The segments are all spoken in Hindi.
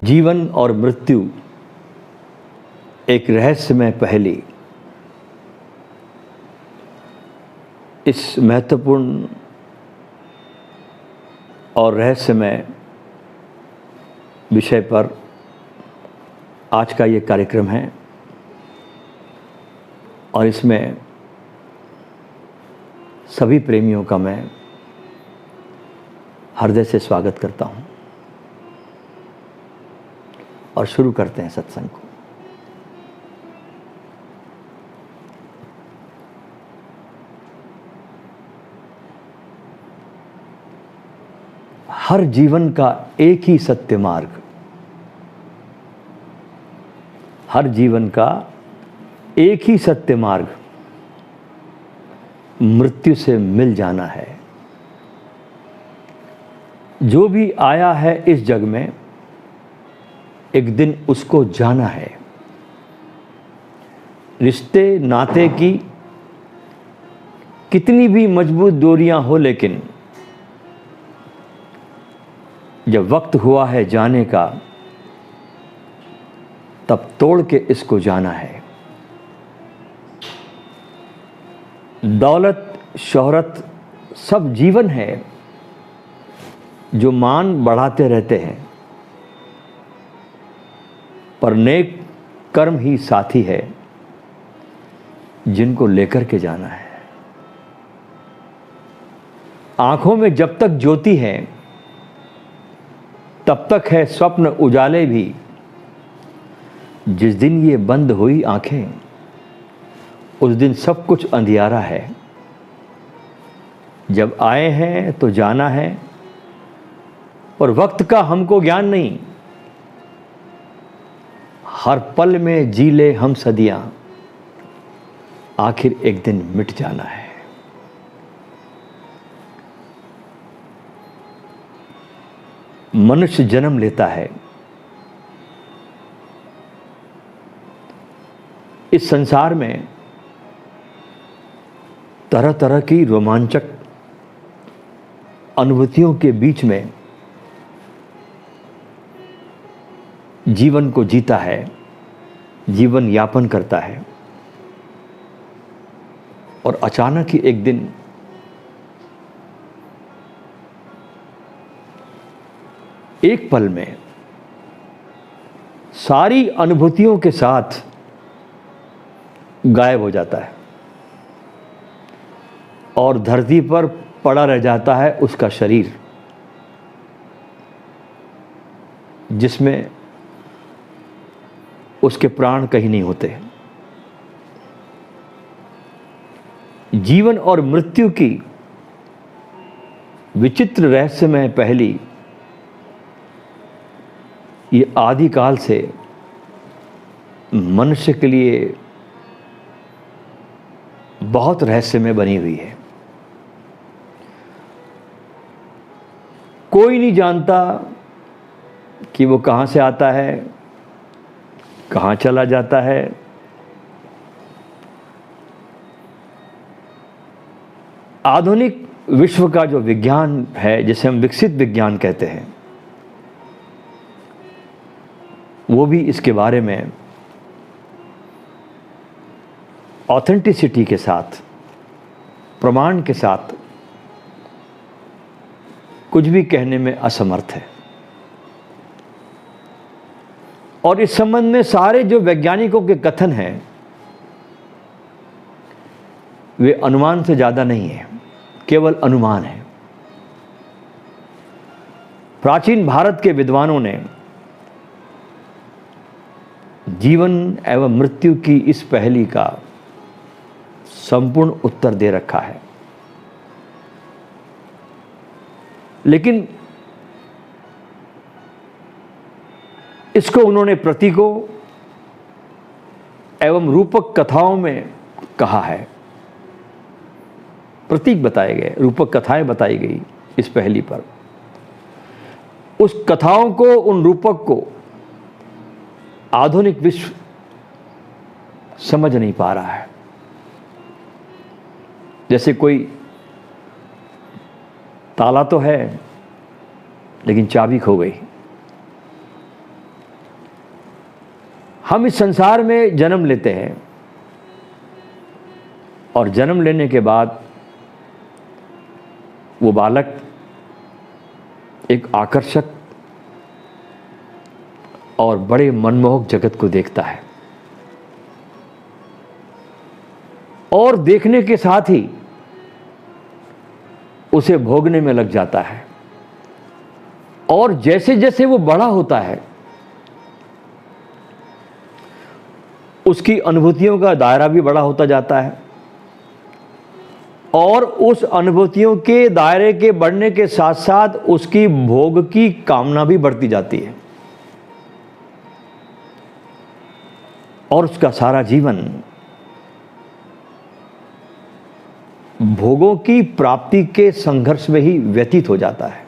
जीवन और मृत्यु एक रहस्यमय पहेली। इस महत्वपूर्ण और रहस्यमय विषय पर आज का ये कार्यक्रम है और इसमें सभी प्रेमियों का मैं हृदय से स्वागत करता हूं और शुरू करते हैं सत्संग को। हर जीवन का एक ही सत्य मार्ग, हर जीवन का एक ही सत्य मार्ग मृत्यु से मिल जाना है। जो भी आया है इस जग में एक दिन उसको जाना है। रिश्ते नाते की कितनी भी मजबूत डोरियां हो, लेकिन जब वक्त हुआ है जाने का तब तोड़ के इसको जाना है। दौलत शोहरत सब जीवन है जो मान बढ़ाते रहते हैं, पर नेक कर्म ही साथी है जिनको लेकर के जाना है। आंखों में जब तक ज्योति है तब तक है स्वप्न उजाले भी। जिस दिन ये बंद हुई आंखें उस दिन सब कुछ अंधियारा है। जब आए हैं तो जाना है और वक्त का हमको ज्ञान नहीं। हर पल में जी ले हम सदियां, आखिर एक दिन मिट जाना है। मनुष्य जन्म लेता है, इस संसार में तरह तरह की रोमांचक अनुभूतियों के बीच में जीवन को जीता है, जीवन यापन करता है और अचानक ही एक दिन एक पल में सारी अनुभूतियों के साथ गायब हो जाता है और धरती पर पड़ा रह जाता है उसका शरीर, जिसमें उसके प्राण कहीं नहीं होते। जीवन और मृत्यु की विचित्र रहस्यमय पहेली ये आदिकाल से मनुष्य के लिए बहुत रहस्यमय बनी हुई है। कोई नहीं जानता कि वो कहां से आता है, कहां चला जाता है। आधुनिक विश्व का जो विज्ञान है, जिसे हम विकसित विज्ञान कहते हैं, वो भी इसके बारे में ऑथेंटिसिटी के साथ, प्रमाण के साथ कुछ भी कहने में असमर्थ है। और इस संबंध में सारे जो वैज्ञानिकों के कथन हैं वे अनुमान से ज्यादा नहीं है, केवल अनुमान है। प्राचीन भारत के विद्वानों ने जीवन एवं मृत्यु की इस पहेली का संपूर्ण उत्तर दे रखा है, लेकिन इसको उन्होंने प्रतीकों एवं रूपक कथाओं में कहा है। प्रतीक बताए गए, रूपक कथाएं बताई गई इस पहेली पर। उस कथाओं को, उन रूपक को आधुनिक विश्व समझ नहीं पा रहा है। जैसे कोई ताला तो है लेकिन चाबी खो गई। हम इस संसार में जन्म लेते हैं और जन्म लेने के बाद वो बालक एक आकर्षक और बड़े मनमोहक जगत को देखता है और देखने के साथ ही उसे भोगने में लग जाता है। और जैसे जैसे वो बड़ा होता है उसकी अनुभूतियों का दायरा भी बड़ा होता जाता है और उस अनुभूतियों के दायरे के बढ़ने के साथ साथ उसकी भोग की कामना भी बढ़ती जाती है और उसका सारा जीवन भोगों की प्राप्ति के संघर्ष में ही व्यतीत हो जाता है।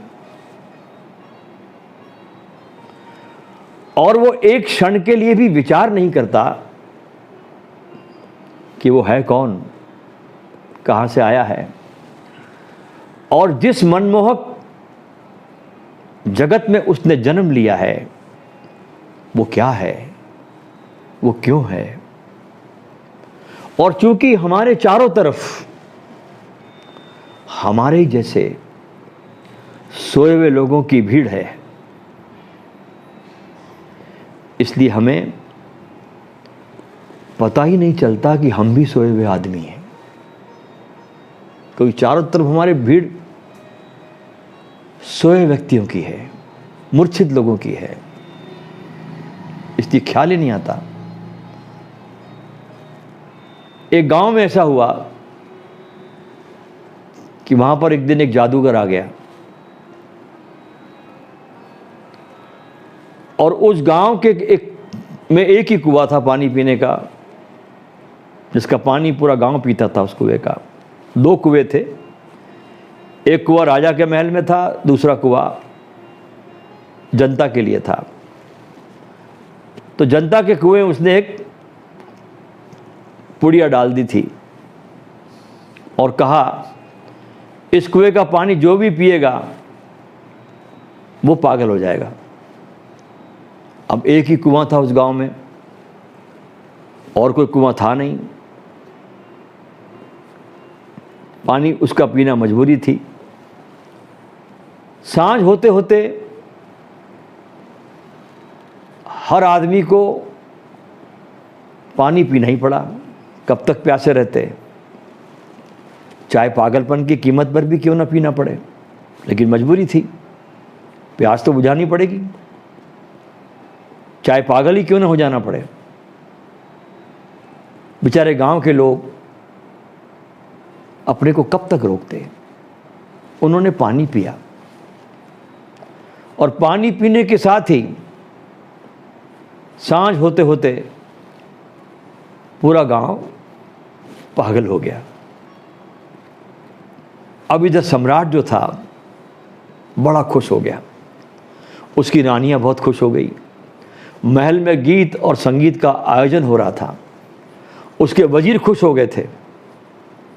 और वो एक क्षण के लिए भी विचार नहीं करता कि वो है कौन, कहां से आया है और जिस मनमोहक जगत में उसने जन्म लिया है वो क्या है, वो क्यों है। और चूंकि हमारे चारों तरफ हमारे ही जैसे सोए हुए लोगों की भीड़ है, इसलिए हमें पता ही नहीं चलता कि हम भी सोए हुए आदमी हैं। क्योंकि चारों तरफ हमारी भीड़ सोए व्यक्तियों की है, मूर्छित लोगों की है, इसलिए ख्याल ही नहीं आता। एक गांव में ऐसा हुआ कि वहां पर एक दिन एक जादूगर आ गया और उस गांव के में एक ही कुआं था पानी पीने का, जिसका पानी पूरा गांव पीता था। उस कुएं का 2 कुएं थे, एक कुआं राजा के महल में था, दूसरा कुआं जनता के लिए था। तो जनता के कुएं उसने एक पुड़िया डाल दी थी और कहा इस कुएं का पानी जो भी पिएगा वो पागल हो जाएगा। अब एक ही कुआं था उस गांव में और कोई कुआं था नहीं, पानी उसका पीना मजबूरी थी। सांझ होते होते हर आदमी को पानी पीना ही पड़ा, कब तक प्यासे रहते, चाहे पागलपन की कीमत पर भी क्यों ना पीना पड़े, लेकिन मजबूरी थी, प्यास तो बुझानी पड़ेगी, चाहे पागल ही क्यों ना हो जाना पड़े। बेचारे गांव के लोग अपने को कब तक रोकते, उन्होंने पानी पिया और पानी पीने के साथ ही सांझ होते होते पूरा गांव पागल हो गया। अब इधर सम्राट जो था बड़ा खुश हो गया, उसकी रानियां बहुत खुश हो गई, महल में गीत और संगीत का आयोजन हो रहा था, उसके वजीर खुश हो गए थे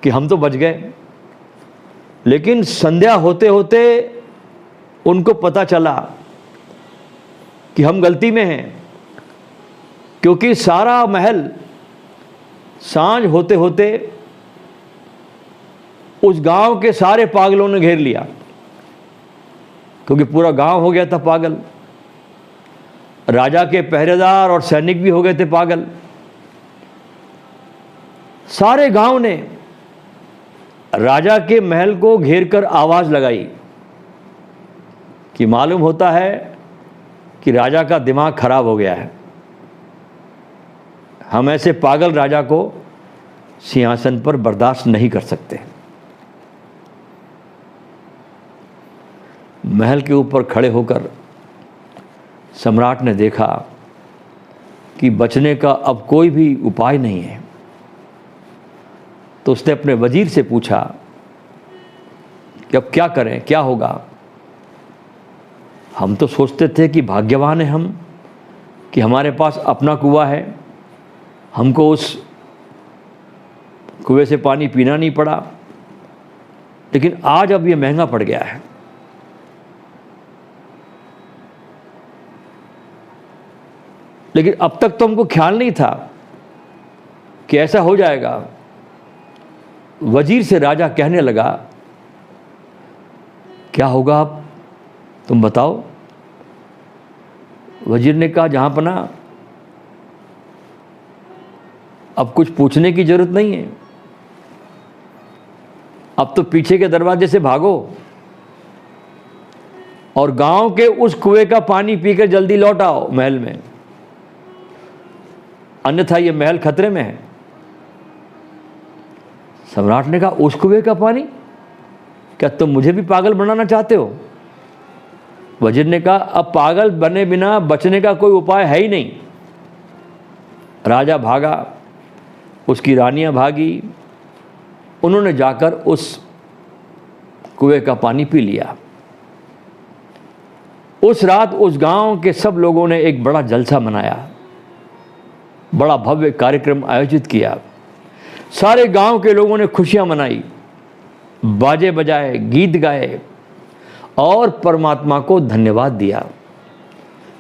कि हम तो बच गए। लेकिन संध्या होते होते उनको पता चला कि हम गलती में हैं, क्योंकि सारा महल सांझ होते होते उस गांव के सारे पागलों ने घेर लिया, क्योंकि पूरा गांव हो गया था पागल। राजा के पहरेदार और सैनिक भी हो गए थे पागल। सारे गांव ने राजा के महल को घेरकर आवाज लगाई कि मालूम होता है कि राजा का दिमाग खराब हो गया है, हम ऐसे पागल राजा को सिंहासन पर बर्दाश्त नहीं कर सकते। महल के ऊपर खड़े होकर सम्राट ने देखा कि बचने का अब कोई भी उपाय नहीं है, तो उसने अपने वजीर से पूछा कि अब क्या करें, क्या होगा। हम तो सोचते थे कि भाग्यवान है हम कि हमारे पास अपना कुआं है, हमको उस कुएं से पानी पीना नहीं पड़ा, लेकिन आज अब ये महंगा पड़ गया है। लेकिन अब तक तो हमको ख्याल नहीं था कि ऐसा हो जाएगा। वजीर से राजा कहने लगा, क्या होगा अब तुम बताओ। वजीर ने कहा, जहां पना अब कुछ पूछने की जरूरत नहीं है, अब तो पीछे के दरवाजे से भागो और गांव के उस कुएं का पानी पीकर जल्दी लौट आओ महल में, अन्यथा ये महल खतरे में है। सम्राट ने कहा, उस कुएं का पानी? क्या तुम मुझे भी पागल बनाना चाहते हो? वजीर ने कहा, अब पागल बने बिना बचने का कोई उपाय है ही नहीं। राजा भागा, उसकी रानियां भागी, उन्होंने जाकर उस कुएं का पानी पी लिया। उस रात उस गांव के सब लोगों ने एक बड़ा जलसा मनाया, बड़ा भव्य कार्यक्रम आयोजित किया। सारे गांव के लोगों ने खुशियां मनाई, बाजे बजाए, गीत गाए और परमात्मा को धन्यवाद दिया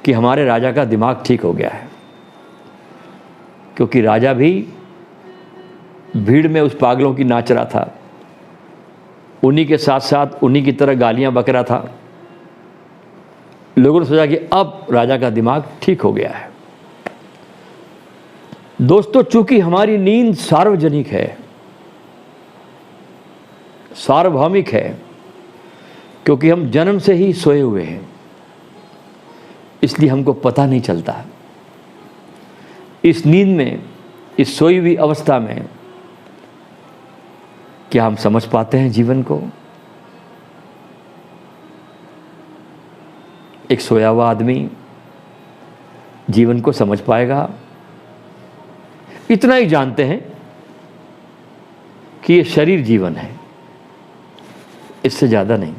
कि हमारे राजा का दिमाग ठीक हो गया है। क्योंकि राजा भी भीड़ में उस पागलों की नाच रहा था, उन्हीं के साथ साथ उन्हीं की तरह गालियां बक रहा था। लोगों ने सोचा कि अब राजा का दिमाग ठीक हो गया है। दोस्तों, चूंकि हमारी नींद सार्वजनिक है, सार्वभौमिक है, क्योंकि हम जन्म से ही सोए हुए हैं, इसलिए हमको पता नहीं चलता। इस नींद में, इस सोई हुई अवस्था में क्या हम समझ पाते हैं जीवन को? एक सोया हुआ आदमी जीवन को समझ पाएगा? इतना ही जानते हैं कि ये शरीर जीवन है, इससे ज्यादा नहीं।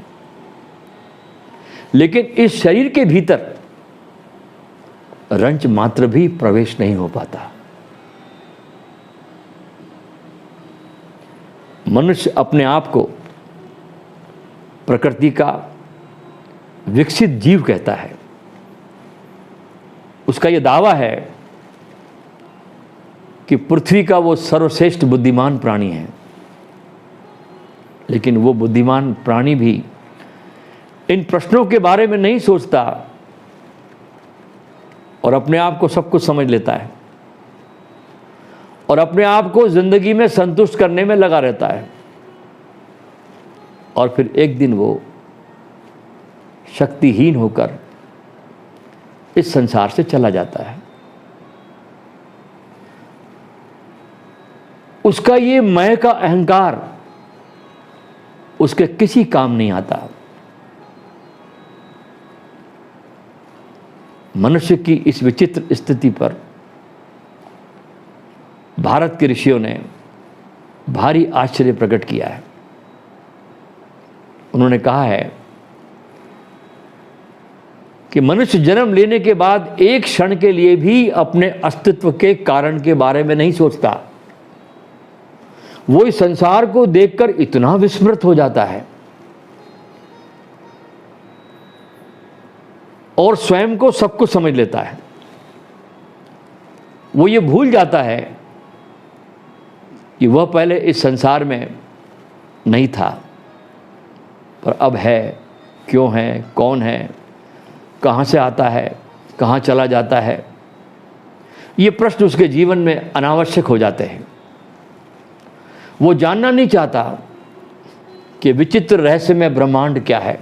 लेकिन इस शरीर के भीतर रंच मात्र भी प्रवेश नहीं हो पाता। मनुष्य अपने आप को प्रकृति का विकसित जीव कहता है। उसका यह दावा है कि पृथ्वी का वो सर्वश्रेष्ठ बुद्धिमान प्राणी है। लेकिन वो बुद्धिमान प्राणी भी इन प्रश्नों के बारे में नहीं सोचता और अपने आप को सब कुछ समझ लेता है और अपने आप को जिंदगी में संतुष्ट करने में लगा रहता है। और फिर एक दिन वो शक्तिहीन होकर इस संसार से चला जाता है। उसका ये मैं का अहंकार उसके किसी काम नहीं आता। मनुष्य की इस विचित्र स्थिति पर भारत के ऋषियों ने भारी आश्चर्य प्रकट किया है। उन्होंने कहा है कि मनुष्य जन्म लेने के बाद एक क्षण के लिए भी अपने अस्तित्व के कारण के बारे में नहीं सोचता। वो इस संसार को देखकर इतना विस्मृत हो जाता है और स्वयं को सब कुछ समझ लेता है। वो ये भूल जाता है कि वह पहले इस संसार में नहीं था, पर अब है, क्यों है, कौन है, कहाँ से आता है, कहाँ चला जाता है। ये प्रश्न उसके जीवन में अनावश्यक हो जाते हैं। वो जानना नहीं चाहता कि विचित्र रहस्यमय ब्रह्मांड क्या है,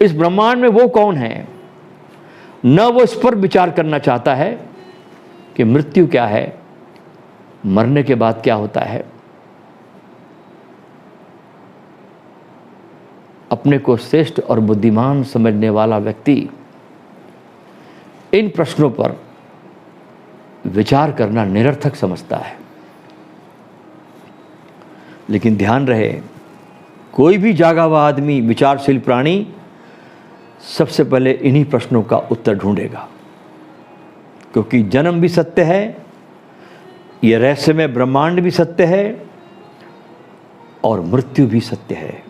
इस ब्रह्मांड में वो कौन है। न वो इस पर विचार करना चाहता है कि मृत्यु क्या है, मरने के बाद क्या होता है। अपने को श्रेष्ठ और बुद्धिमान समझने वाला व्यक्ति इन प्रश्नों पर विचार करना निरर्थक समझता है। लेकिन ध्यान रहे, कोई भी जागा हुआ आदमी, विचारशील प्राणी सबसे पहले इन्हीं प्रश्नों का उत्तर ढूंढेगा। क्योंकि जन्म भी सत्य है, यह रहस्यमय ब्रह्मांड भी सत्य है और मृत्यु भी सत्य है।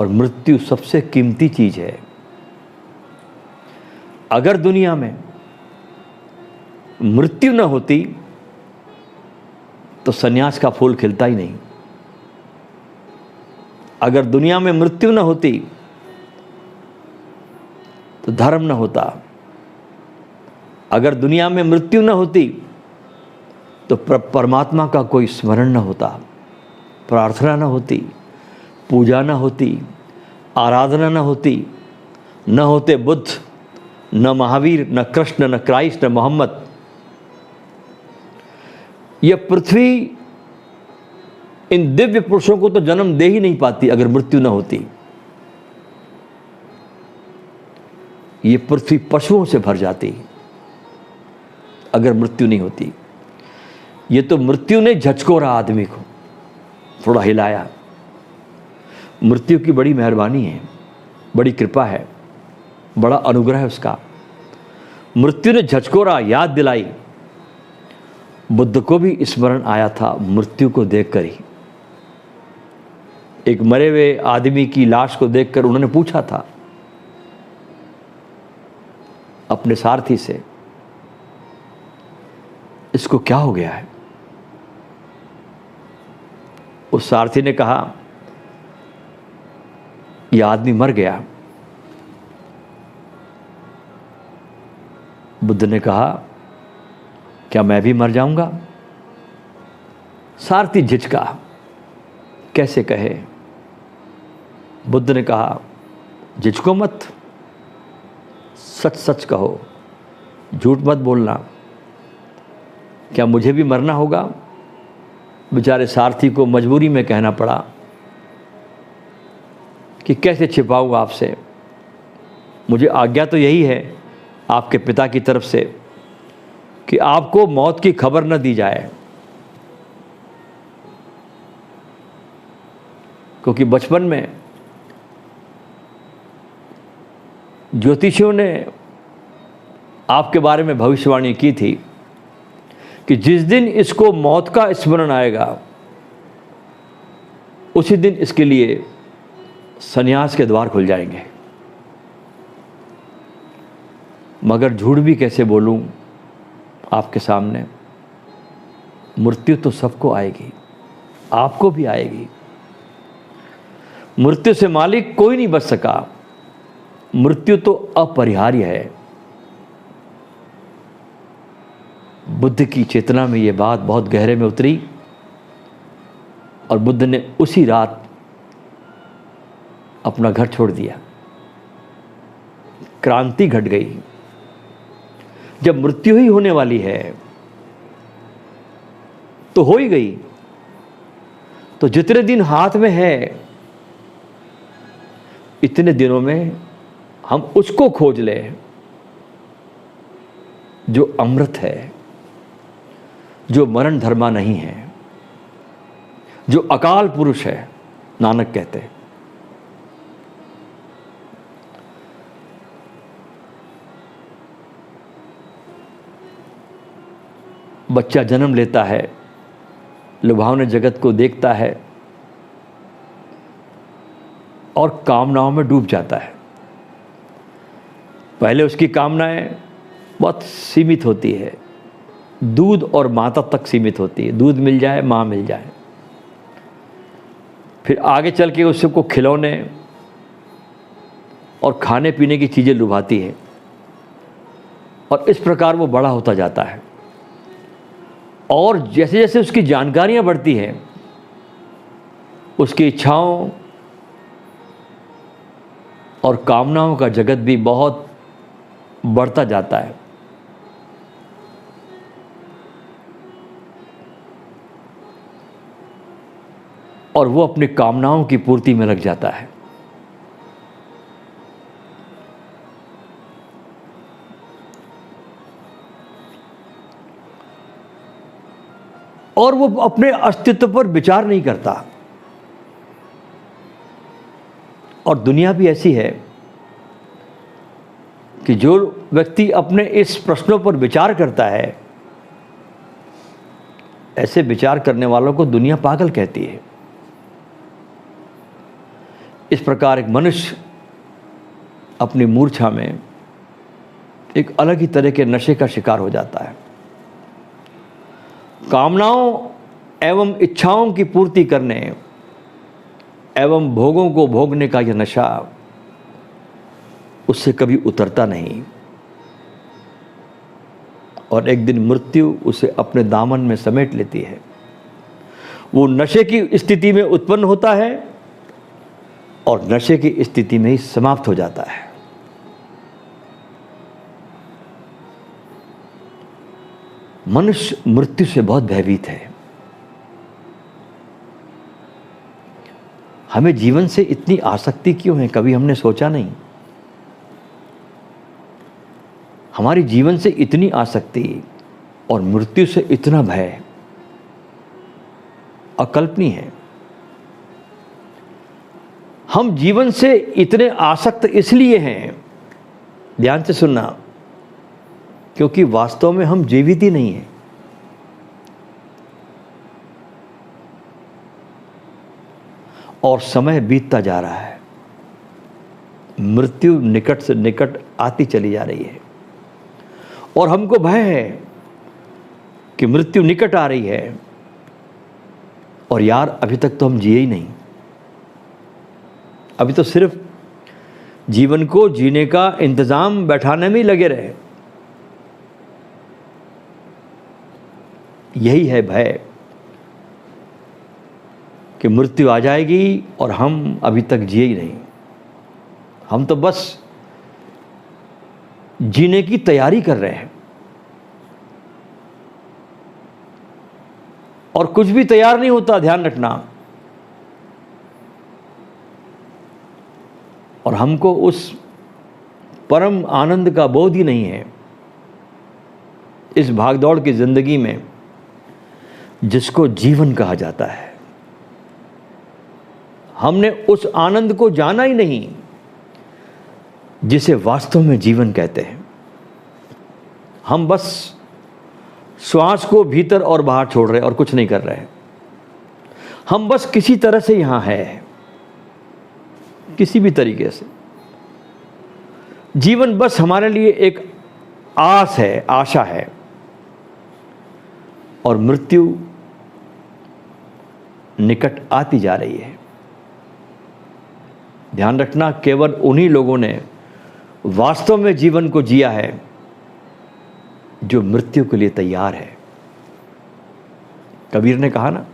और मृत्यु सबसे कीमती चीज है। अगर दुनिया में मृत्यु न होती तो सन्यास का फूल खिलता ही नहीं। अगर दुनिया में मृत्यु न होती तो धर्म न होता। अगर दुनिया में मृत्यु न होती तो परमात्मा का कोई स्मरण न होता, प्रार्थना न होती, पूजा न होती, आराधना न होती, न होते बुद्ध, न महावीर, न कृष्ण, न क्राइस्ट, न मोहम्मद। यह पृथ्वी इन दिव्य पुरुषों को तो जन्म दे ही नहीं पाती अगर मृत्यु न होती। ये पृथ्वी पशुओं से भर जाती अगर मृत्यु नहीं होती। ये तो मृत्यु ने झचकोरा आदमी को, थोड़ा हिलाया। मृत्यु की बड़ी मेहरबानी है, बड़ी कृपा है, बड़ा अनुग्रह है उसका। मृत्यु ने झचकोरा, याद दिलाई। बुद्ध को भी स्मरण आया था मृत्यु को देखकर ही। एक मरे हुए आदमी की लाश को देखकर उन्होंने पूछा था अपने सारथी से, इसको क्या हो गया है? उस सारथी ने कहा, यह आदमी मर गया। बुद्ध ने कहा, क्या मैं भी मर जाऊंगा? सारथी झिझका, कैसे कहे? बुद्ध ने कहा, झिझको मत, सच सच कहो, झूठ मत बोलना। क्या मुझे भी मरना होगा? बेचारे सारथी को मजबूरी में कहना पड़ा कि कैसे छिपाऊंगा आपसे, मुझे आज्ञा तो यही है आपके पिता की तरफ से कि आपको मौत की खबर न दी जाए। क्योंकि बचपन में ज्योतिषियों ने आपके बारे में भविष्यवाणी की थी कि जिस दिन इसको मौत का स्मरण आएगा उसी दिन इसके लिए सन्यास के द्वार खुल जाएंगे। मगर झूठ भी कैसे बोलूं आपके सामने, मृत्यु तो सबको आएगी, आपको भी आएगी। मृत्यु से मालिक कोई नहीं बच सका। मृत्यु तो अपरिहार्य है। बुद्ध की चेतना में यह बात बहुत गहरे में उतरी और बुद्ध ने उसी रात अपना घर छोड़ दिया। क्रांति घट गई। जब मृत्यु ही होने वाली है तो हो ही गई। तो जितने दिन हाथ में है इतने दिनों में हम उसको खोज लें जो अमृत है, जो मरण धर्मा नहीं है, जो अकाल पुरुष है, नानक कहते हैं। बच्चा जन्म लेता है, लुभावने जगत को देखता है और कामनाओं में डूब जाता है। पहले उसकी कामनाएं बहुत सीमित होती है, दूध और माता तक सीमित होती है, दूध मिल जाए, माँ मिल जाए। फिर आगे चल के उसको खिलौने और खाने पीने की चीज़ें लुभाती है और इस प्रकार वो बड़ा होता जाता है। और जैसे जैसे उसकी जानकारियाँ बढ़ती हैं, उसकी इच्छाओं और कामनाओं का जगत भी बहुत बढ़ता जाता है। और वो अपनी कामनाओं की पूर्ति में लग जाता है। और वो अपने अस्तित्व पर विचार नहीं करता। और दुनिया भी ऐसी है कि जो व्यक्ति अपने इस प्रश्नों पर विचार करता है, ऐसे विचार करने वालों को दुनिया पागल कहती है। इस प्रकार एक मनुष्य अपनी मूर्छा में एक अलग ही तरह के नशे का शिकार हो जाता है। कामनाओं एवं इच्छाओं की पूर्ति करने एवं भोगों को भोगने का यह नशा उससे कभी उतरता नहीं और एक दिन मृत्यु उसे अपने दामन में समेट लेती है। वो नशे की स्थिति में उत्पन्न होता है और नशे की स्थिति में ही समाप्त हो जाता है। मनुष्य मृत्यु से बहुत भयभीत है। हमें जीवन से इतनी आसक्ति क्यों है, कभी हमने सोचा नहीं। हमारी जीवन से इतनी आसक्ति और मृत्यु से इतना भय अकल्पनीय है। हम जीवन से इतने आसक्त इसलिए हैं, ध्यान से सुनना, क्योंकि वास्तव में हम जीवित ही नहीं हैं। और समय बीतता जा रहा है, मृत्यु निकट से निकट आती चली जा रही है और हमको भय है कि मृत्यु निकट आ रही है और यार अभी तक तो हम जिए ही नहीं। अभी तो सिर्फ जीवन को जीने का इंतजाम बैठाने में ही लगे रहे। यही है भय कि मृत्यु आ जाएगी और हम अभी तक जिए ही नहीं। हम तो बस जीने की तैयारी कर रहे हैं और कुछ भी तैयार नहीं होता, ध्यान रखना। और हमको उस परम आनंद का बोध ही नहीं है इस भागदौड़ की जिंदगी में जिसको जीवन कहा जाता है। हमने उस आनंद को जाना ही नहीं जिसे वास्तव में जीवन कहते हैं। हम बस श्वास को भीतर और बाहर छोड़ रहे और कुछ नहीं कर रहे। हम बस किसी तरह से यहां हैं, किसी भी तरीके से। जीवन बस हमारे लिए एक आस है, आशा है। और मृत्यु निकट आती जा रही है। ध्यान रखना, केवल उन्हीं लोगों ने वास्तव में जीवन को जिया है जो मृत्यु के लिए तैयार है। कबीर ने कहा ना,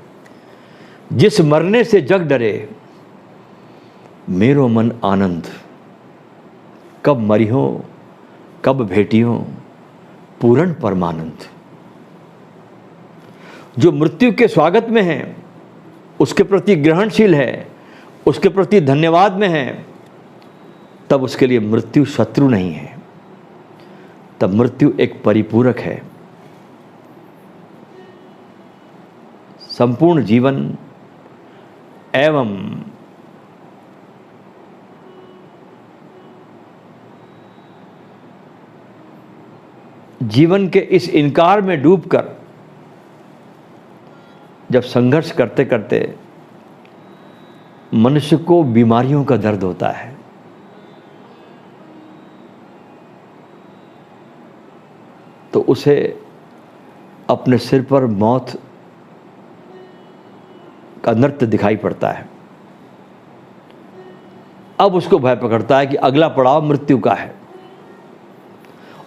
जिस मरने से जग डरे मेरो मन आनंद, कब मरियो कब भेटियो पूर्ण परमानंद। जो मृत्यु के स्वागत में है, उसके प्रति ग्रहणशील है, उसके प्रति धन्यवाद में है, तब उसके लिए मृत्यु शत्रु नहीं है, तब मृत्यु एक परिपूरक है। संपूर्ण जीवन एवं जीवन के इस इनकार में डूबकर जब संघर्ष करते करते मनुष्य को बीमारियों का दर्द होता है, तो उसे अपने सिर पर मौत का नृत्य दिखाई पड़ता है। अब उसको भय पकड़ता है कि अगला पड़ाव मृत्यु का है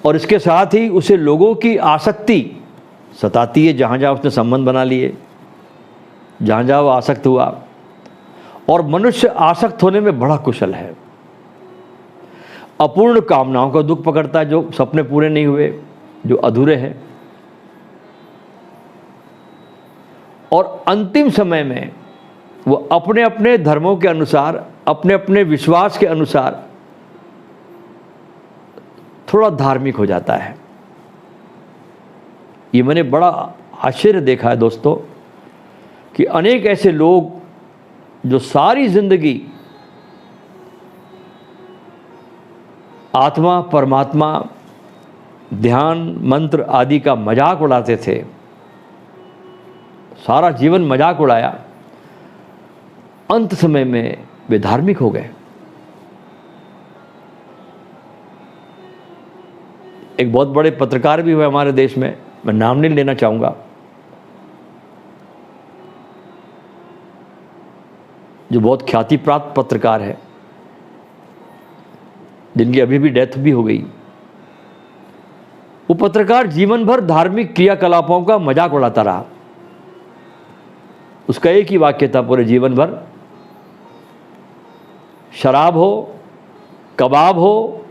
और इसके साथ ही उसे लोगों की आसक्ति सताती है। जहाँ जहाँ उसने संबंध बना लिए, जहाँ जहाँ वो आसक्त हुआ, और मनुष्य आसक्त होने में बड़ा कुशल है। अपूर्ण कामनाओं का दुख पकड़ता है, जो सपने पूरे नहीं हुए, जो अधूरे हैं, और अंतिम समय में वो अपने अपने धर्मों के अनुसार, अपने अपने विश्वास के अनुसार थोड़ा धार्मिक हो जाता है। ये मैंने बड़ा आश्चर्य देखा है दोस्तों कि अनेक ऐसे लोग जो सारी जिंदगी आत्मा, परमात्मा, ध्यान, मंत्र आदि का मजाक उड़ाते थे, सारा जीवन मजाक उड़ाया, अंत समय में वे धार्मिक हो गए। एक बहुत बड़े पत्रकार भी हुए हमारे देश में, मैं नाम नहीं लेना चाहूँगा, जो बहुत ख्याति प्राप्त पत्रकार है, जिनकी अभी भी डेथ भी हो गई। वो पत्रकार जीवन भर धार्मिक क्रियाकलापों का मजाक उड़ाता रहा। उसका एक ही वाक्य था पूरे जीवन भर, शराब हो, कबाब हो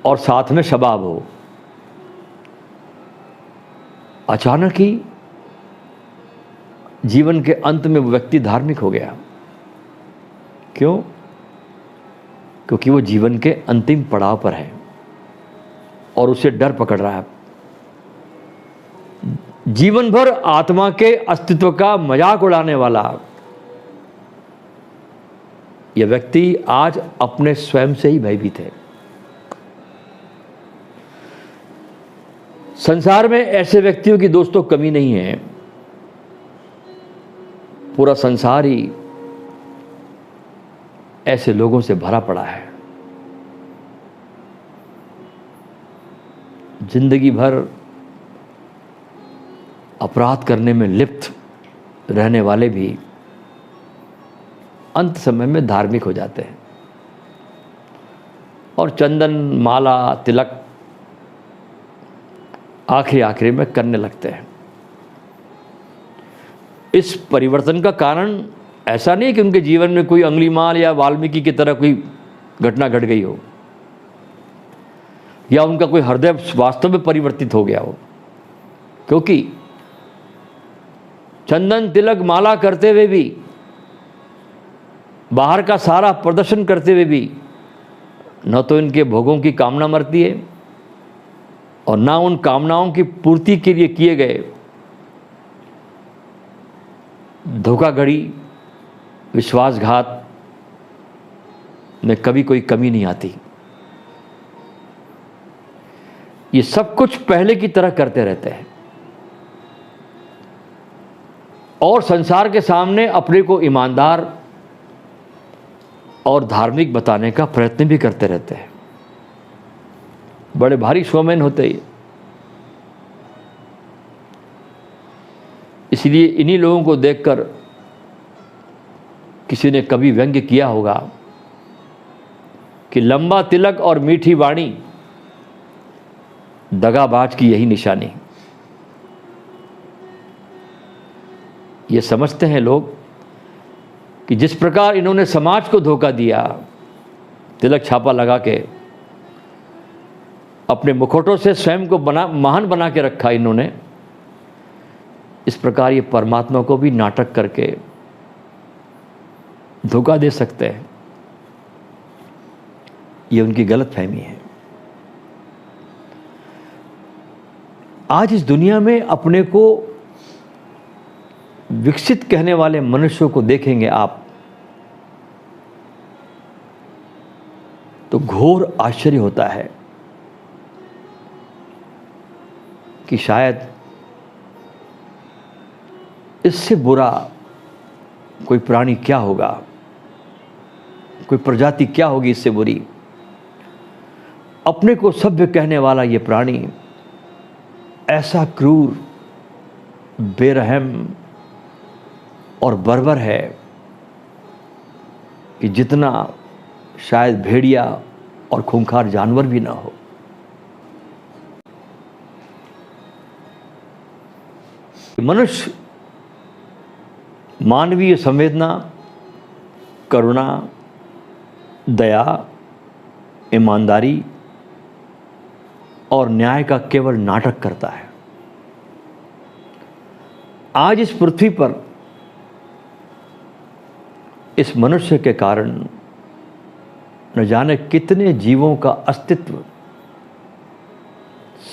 और साथ में शबाब हो। अचानक ही जीवन के अंत में वो व्यक्ति धार्मिक हो गया। क्यों? क्योंकि वो जीवन के अंतिम पड़ाव पर है और उसे डर पकड़ रहा है। जीवन भर आत्मा के अस्तित्व का मजाक उड़ाने वाला यह व्यक्ति आज अपने स्वयं से ही भयभीत है। संसार में ऐसे व्यक्तियों की दोस्तों कमी नहीं है। पूरा संसार ही ऐसे लोगों से भरा पड़ा है। जिंदगी भर अपराध करने में लिप्त रहने वाले भी अंत समय में धार्मिक हो जाते हैं और चंदन, माला, तिलक आखिरी में करने लगते हैं। इस परिवर्तन का कारण ऐसा नहीं कि उनके जीवन में कोई अंगुलीमाल या वाल्मीकि की तरह कोई घटना घट गई हो या उनका कोई हृदय वास्तव में परिवर्तित हो गया हो, क्योंकि चंदन, तिलक, माला करते हुए भी, बाहर का सारा प्रदर्शन करते हुए भी न तो इनके भोगों की कामना मरती है और ना उन कामनाओं की पूर्ति के लिए किए गए धोखाधड़ी, विश्वासघात में कभी कोई कमी नहीं आती। ये सब कुछ पहले की तरह करते रहते हैं और संसार के सामने अपने को ईमानदार और धार्मिक बताने का प्रयत्न भी करते रहते हैं। बड़े भारी शोमैन होते ही। इसलिए इन्हीं लोगों को देखकर किसी ने कभी व्यंग्य किया होगा कि लंबा तिलक और मीठी वाणी, दगाबाज की यही निशानी। ये समझते हैं लोग कि जिस प्रकार इन्होंने समाज को धोखा दिया, तिलक छापा लगा के अपने मुखौटों से स्वयं को महान बना के रखा इन्होंने, इस प्रकार ये परमात्मा को भी नाटक करके धोखा दे सकते हैं। ये उनकी गलत फहमी है। आज इस दुनिया में अपने को विकसित कहने वाले मनुष्यों को देखेंगे आप तो घोर आश्चर्य होता है कि शायद इससे बुरा कोई प्राणी क्या होगा, कोई प्रजाति क्या होगी इससे बुरी। अपने को सभ्य कहने वाला ये प्राणी ऐसा क्रूर, बेरहम और बर्बर है कि जितना शायद भेड़िया और खूंखार जानवर भी ना हो। मनुष्य मानवीय संवेदना, करुणा, दया, ईमानदारी और न्याय का केवल नाटक करता है। आज इस पृथ्वी पर इस मनुष्य के कारण न जाने कितने जीवों का अस्तित्व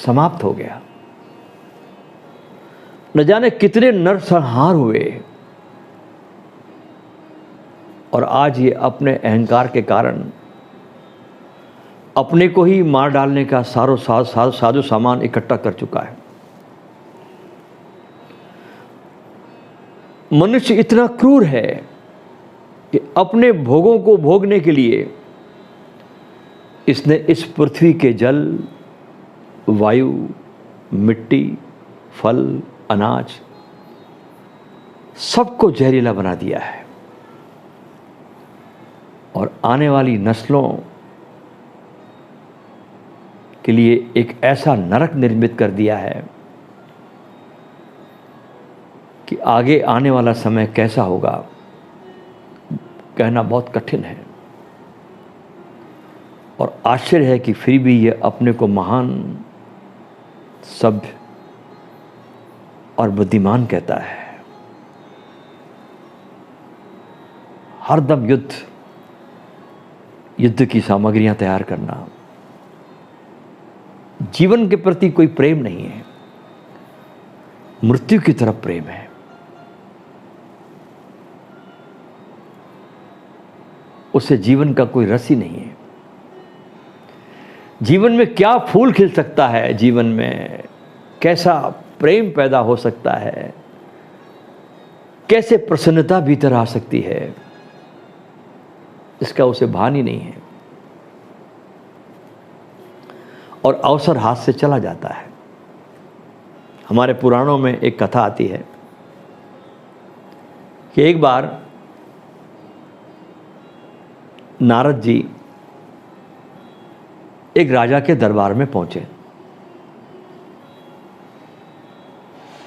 समाप्त हो गया, न जाने कितने नरसंहार हुए और आज ये अपने अहंकार के कारण अपने को ही मार डालने का साजो सामान इकट्ठा कर चुका है। मनुष्य इतना क्रूर है कि अपने भोगों को भोगने के लिए इसने इस पृथ्वी के जल, वायु, मिट्टी, फल, अनाज सबको जहरीला बना दिया है और आने वाली नस्लों के लिए एक ऐसा नरक निर्मित कर दिया है कि आगे आने वाला समय कैसा होगा कहना बहुत कठिन है। और आश्चर्य है कि फिर भी ये अपने को महान, सभ्य और बुद्धिमान कहता है। हरदम युद्ध की सामग्रियां तैयार करना, जीवन के प्रति कोई प्रेम नहीं है, मृत्यु की तरफ प्रेम है। उसे जीवन का कोई रस ही नहीं है। जीवन में क्या फूल खिल सकता है, जीवन में कैसा प्रेम पैदा हो सकता है, कैसे प्रसन्नता भीतर आ सकती है, इसका उसे भान ही नहीं है और अवसर हाथ से चला जाता है। हमारे पुराणों में एक कथा आती है कि एक बार नारद जी एक राजा के दरबार में पहुंचे।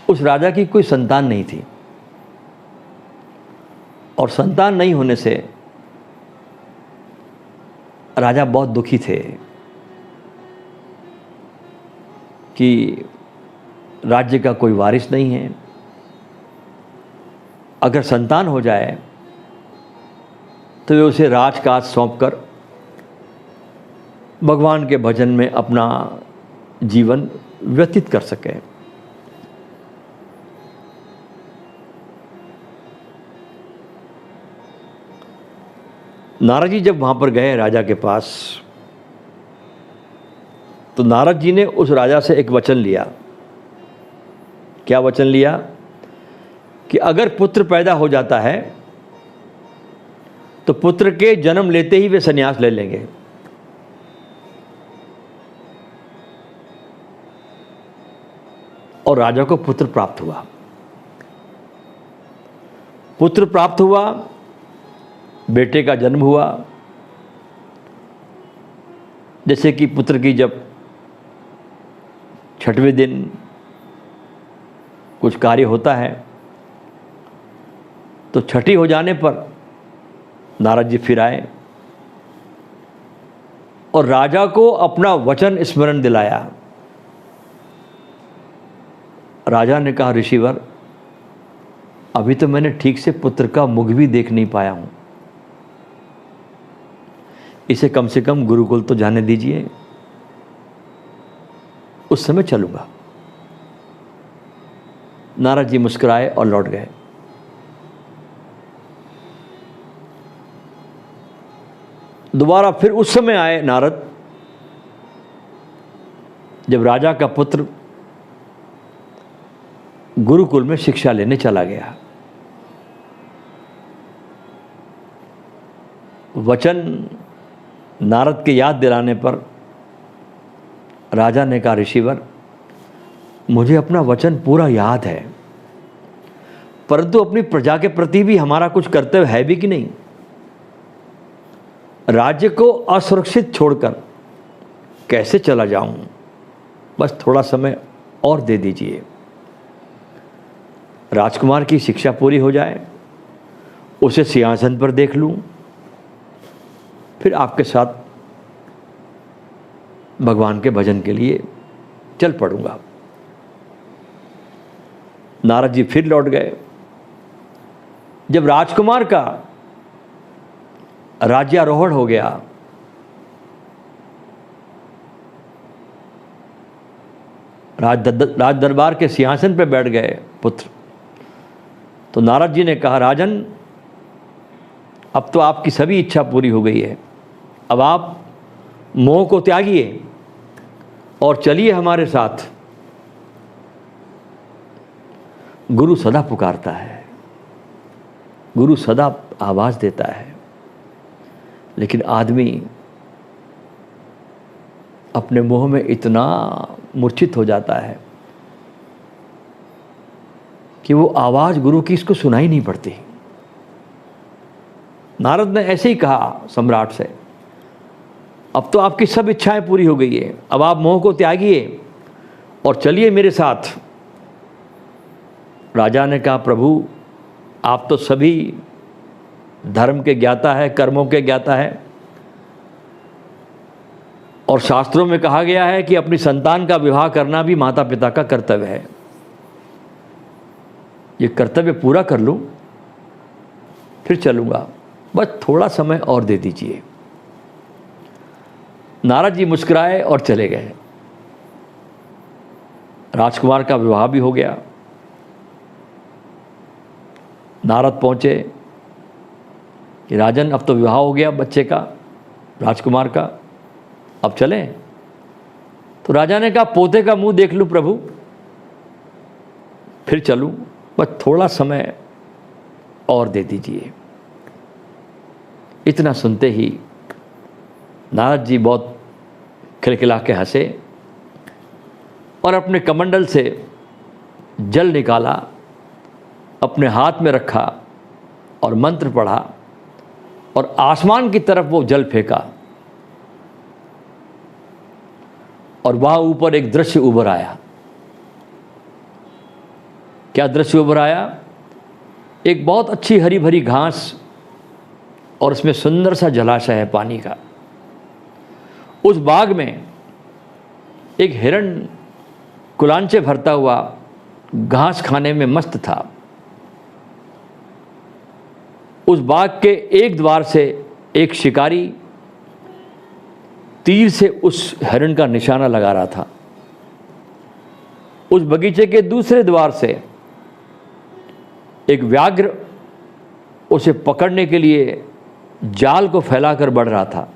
उस राजा की कोई संतान नहीं थी और संतान नहीं होने से राजा बहुत दुखी थे कि राज्य का कोई वारिस नहीं है। अगर संतान हो जाए तो वे उसे राजकाज सौंपकर भगवान के भजन में अपना जीवन व्यतीत कर सके। नारद जी जब वहां पर गए राजा के पास, तो नारद जी ने उस राजा से एक वचन लिया। क्या वचन लिया? कि अगर पुत्र पैदा हो जाता है तो पुत्र के जन्म लेते ही वे संन्यास ले लेंगे। और राजा को पुत्र प्राप्त हुआ। पुत्र प्राप्त हुआ, बेटे का जन्म हुआ। जैसे कि पुत्र की जब 6वें दिन कुछ कार्य होता है तो छठी हो जाने पर नारद जी फिर आए और राजा को अपना वचन स्मरण दिलाया। राजा ने कहा, ऋषिवर, अभी तो मैंने ठीक से पुत्र का मुख भी देख नहीं पाया हूं, इसे कम से कम गुरुकुल तो जाने दीजिए, उस समय चलूंगा। नारद जी मुस्कुराए और लौट गए। दोबारा फिर उस समय आए नारद जब राजा का पुत्र गुरुकुल में शिक्षा लेने चला गया। वचन नारद के याद दिलाने पर राजा ने कहा, ऋषिवर, मुझे अपना वचन पूरा याद है, परंतु अपनी प्रजा के प्रति भी हमारा कुछ कर्तव्य है भी कि नहीं। राज्य को असुरक्षित छोड़कर कैसे चला जाऊं, बस थोड़ा समय और दे दीजिए। राजकुमार की शिक्षा पूरी हो जाए, उसे सिंहासन पर देख लूं, फिर आपके साथ भगवान के भजन के लिए चल पड़ूंगा। नारद जी फिर लौट गए। जब राजकुमार का राज्यारोहण हो गया, राज दरबार के सिंहासन पर बैठ गए पुत्र, तो नारद जी ने कहा, राजन, अब तो आपकी सभी इच्छा पूरी हो गई है, अब आप मोह को त्यागिए और चलिए हमारे साथ। गुरु सदा पुकारता है, गुरु सदा आवाज़ देता है, लेकिन आदमी अपने मोह में इतना मूर्छित हो जाता है कि वो आवाज़ गुरु की इसको सुनाई नहीं पड़ती। नारद ने ऐसे ही कहा सम्राट से, अब तो आपकी सब इच्छाएं पूरी हो गई है, अब आप मोह को त्यागिए और चलिए मेरे साथ। राजा ने कहा, प्रभु आप तो सभी धर्म के ज्ञाता है, कर्मों के ज्ञाता है, और शास्त्रों में कहा गया है कि अपनी संतान का विवाह करना भी माता पिता का कर्तव्य है। ये कर्तव्य पूरा कर लूं फिर चलूंगा, बस थोड़ा समय और दे दीजिए। नारद जी मुस्कुराए और चले गए। राजकुमार का विवाह भी हो गया। नारद पहुंचे कि राजन, अब तो विवाह हो गया बच्चे का, राजकुमार का, अब चलें। तो राजा ने कहा, पोते का मुंह देख लूं प्रभु फिर चलूं, बस थोड़ा समय और दे दीजिए। इतना सुनते ही नारद जी बहुत खिलखिला के हंसे और अपने कमंडल से जल निकाला, अपने हाथ में रखा और मंत्र पढ़ा और आसमान की तरफ वो जल फेंका और वहां ऊपर एक दृश्य उभर आया। क्या दृश्य उभर आया? एक बहुत अच्छी हरी भरी घास और उसमें सुंदर सा जलाशय है पानी का। उस बाग में एक हिरण कुलांचे भरता हुआ घास खाने में मस्त था। उस बाग के एक द्वार से एक शिकारी तीर से उस हिरण का निशाना लगा रहा था। उस बगीचे के दूसरे द्वार से एक व्याघ्र उसे पकड़ने के लिए जाल को फैलाकर बढ़ रहा था।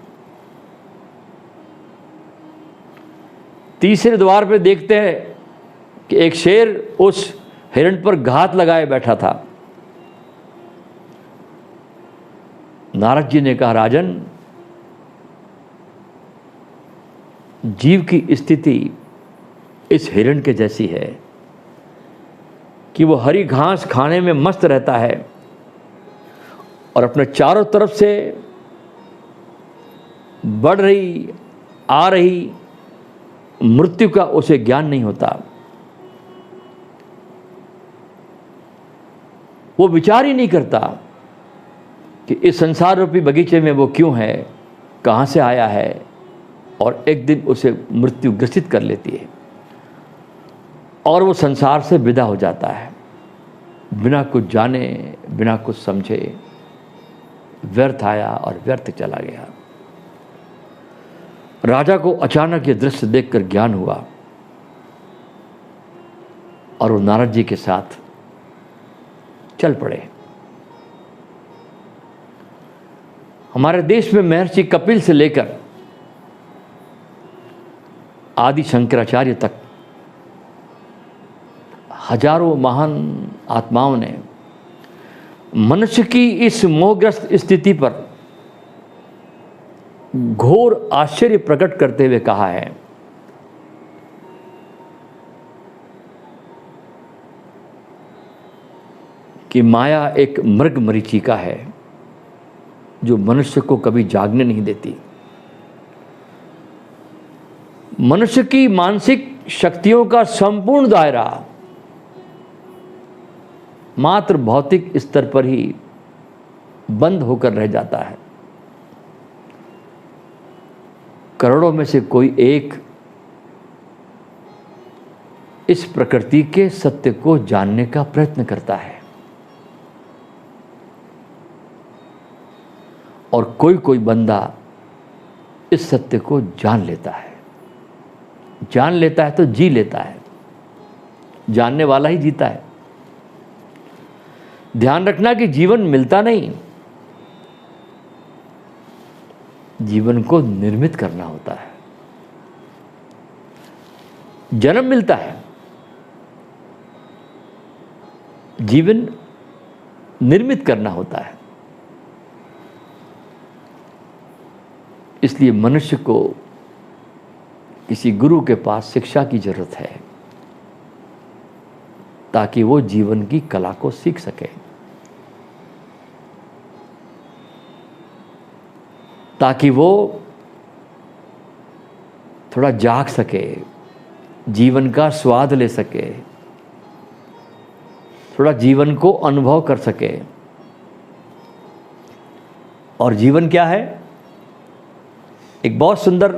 तीसरे द्वार पे देखते हैं कि एक शेर उस हिरण पर घात लगाए बैठा था। नारद जी ने कहा, राजन, जीव की स्थिति इस हिरण के जैसी है कि वो हरी घास खाने में मस्त रहता है और अपने चारों तरफ से बढ़ रही आ रही मृत्यु का उसे ज्ञान नहीं होता। वो विचार ही नहीं करता कि इस संसार रूपी बगीचे में वो क्यों है, कहाँ से आया है, और एक दिन उसे मृत्यु ग्रसित कर लेती है और वो संसार से विदा हो जाता है, बिना कुछ जाने, बिना कुछ समझे। व्यर्थ आया और व्यर्थ चला गया। राजा को अचानक ये दृश्य देखकर ज्ञान हुआ और वो नारद जी के साथ चल पड़े। हमारे देश में महर्षि कपिल से लेकर आदि शंकराचार्य तक हजारों महान आत्माओं ने मनुष्य की इस मोहग्रस्त स्थिति पर घोर आश्चर्य प्रकट करते हुए कहा है कि माया एक मृग मरीचिका है जो मनुष्य को कभी जागने नहीं देती। मनुष्य की मानसिक शक्तियों का संपूर्ण दायरा मात्र भौतिक स्तर पर ही बंद होकर रह जाता है। करोड़ों में से कोई एक इस प्रकृति के सत्य को जानने का प्रयत्न करता है और कोई कोई बंदा इस सत्य को जान लेता है। जान लेता है तो जी लेता है। जानने वाला ही जीता है। ध्यान रखना कि जीवन मिलता नहीं, जीवन को निर्मित करना होता है। जन्म मिलता है, जीवन निर्मित करना होता है। इसलिए मनुष्य को किसी गुरु के पास शिक्षा की जरूरत है ताकि वो जीवन की कला को सीख सके, ताकि वो थोड़ा जाग सके, जीवन का स्वाद ले सके, थोड़ा जीवन को अनुभव कर सके। और जीवन क्या है? एक बहुत सुंदर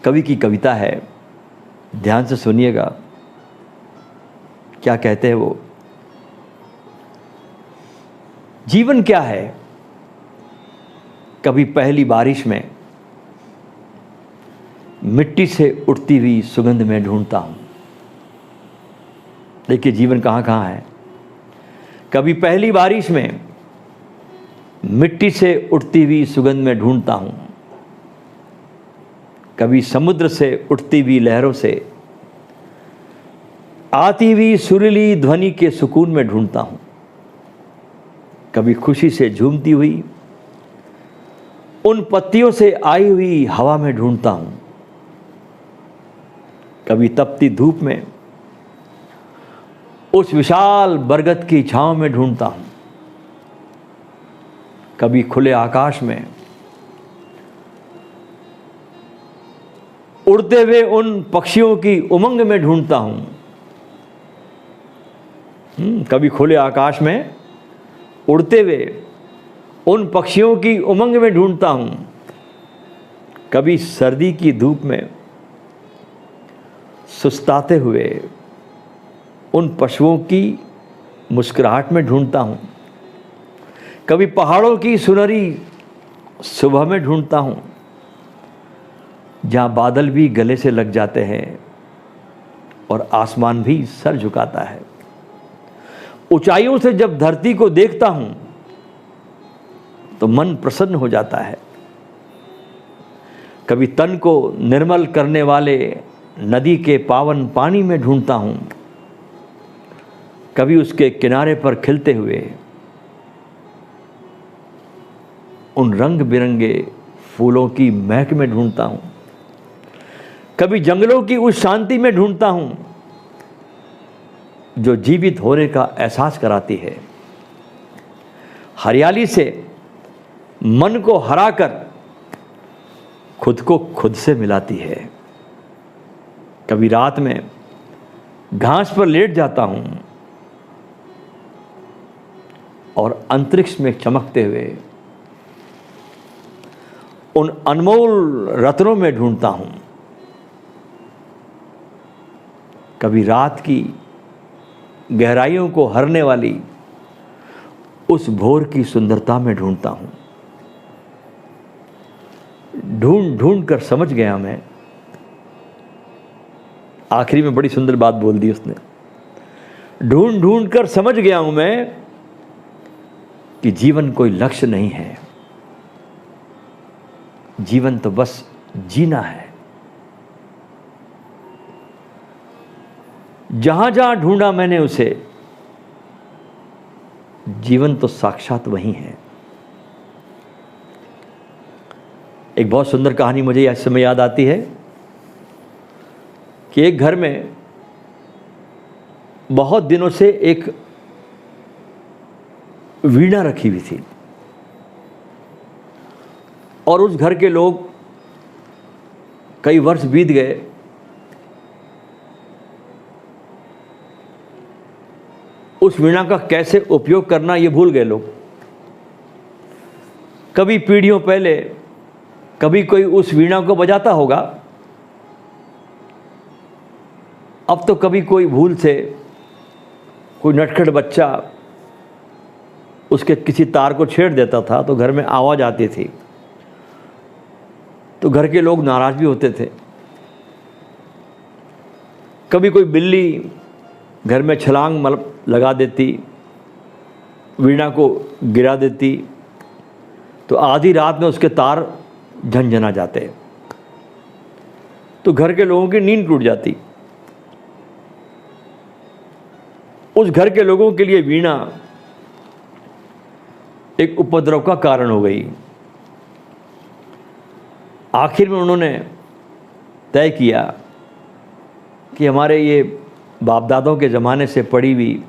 कवि की कविता है, ध्यान से सुनिएगा। क्या कहते हैं वो? जीवन क्या है? कभी पहली बारिश में मिट्टी से उठती हुई सुगंध में ढूंढता हूं। देखिए जीवन कहां कहां है। कभी पहली बारिश में मिट्टी से उठती हुई सुगंध में ढूंढता हूं, कभी समुद्र से उठती हुई लहरों से आती हुई सुरीली ध्वनि के सुकून में ढूंढता हूं, कभी खुशी से झूमती हुई उन पत्तियों से आई हुई हवा में ढूंढता हूं, कभी तपती धूप में उस विशाल बरगद की छांव में ढूंढता हूं, कभी खुले आकाश में उड़ते हुए उन पक्षियों की उमंग में ढूंढता हूं। कभी खुले आकाश में उड़ते हुए उन पक्षियों की उमंग में ढूंढता हूं, कभी सर्दी की धूप में सुस्ताते हुए उन पशुओं की मुस्कुराहट में ढूंढता हूं, कभी पहाड़ों की सुनहरी सुबह में ढूंढता हूं, जहां बादल भी गले से लग जाते हैं और आसमान भी सर झुकाता है। ऊंचाइयों से जब धरती को देखता हूं तो मन प्रसन्न हो जाता है। कभी तन को निर्मल करने वाले नदी के पावन पानी में ढूंढता हूं, कभी उसके किनारे पर खिलते हुए उन रंग बिरंगे फूलों की महक में ढूंढता हूं, कभी जंगलों की उस शांति में ढूंढता हूं जो जीवित होने का एहसास कराती है। हरियाली से मन को हराकर खुद को खुद से मिलाती है। कभी रात में घास पर लेट जाता हूं और अंतरिक्ष में चमकते हुए उन अनमोल रत्नों में ढूंढता हूं। कभी रात की गहराइयों को हरने वाली उस भोर की सुंदरता में ढूंढता हूं। ढूंढ ढूंढ कर समझ गया मैं, आखिरी में बड़ी सुंदर बात बोल दी उसने, ढूंढ ढूंढ कर समझ गया हूं मैं कि जीवन कोई लक्ष्य नहीं है, जीवन तो बस जीना है। जहां जहां ढूंढा मैंने उसे, जीवन तो साक्षात वही है। एक बहुत सुंदर कहानी मुझे इस समय याद आती है कि एक घर में बहुत दिनों से एक वीणा रखी हुई थी और उस घर के लोग, कई वर्ष बीत गए, उस वीणा का कैसे उपयोग करना ये भूल गए लोग। कभी पीढ़ियों पहले कभी कोई उस वीणा को बजाता होगा, अब तो कभी कोई भूल से कोई नटखट बच्चा उसके किसी तार को छेड़ देता था तो घर में आवाज़ आती थी, तो घर के लोग नाराज़ भी होते थे। कभी कोई बिल्ली घर में छलांग लगा देती, वीणा को गिरा देती, तो आधी रात में उसके तार झनझना जाते, तो घर के लोगों की नींद टूट जाती। उस घर के लोगों के लिए वीणा एक उपद्रव का कारण हो गई। आखिर में उन्होंने तय किया कि हमारे ये बाप दादों के ज़माने से पड़ी हुई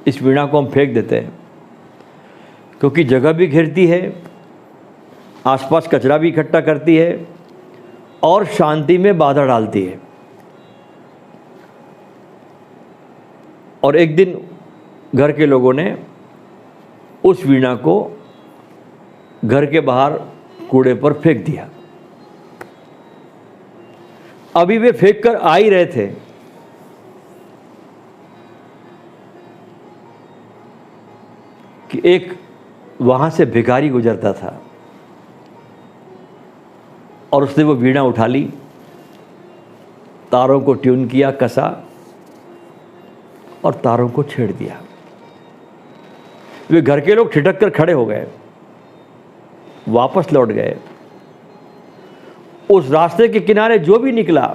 इस वीणा को हम फेंक देते हैं, क्योंकि जगह भी घेरती है, आसपास कचरा भी इकट्ठा करती है और शांति में बाधा डालती है। और एक दिन घर के लोगों ने उस वीणा को घर के बाहर कूड़े पर फेंक दिया। अभी वे फेंक कर आ ही रहे थे कि एक वहां से भिखारी गुजरता था और उसने वो वीणा उठा ली, तारों को ट्यून किया, कसा और तारों को छेड़ दिया। वे घर के लोग ठिठक कर खड़े हो गए, वापस लौट गए। उस रास्ते के किनारे जो भी निकला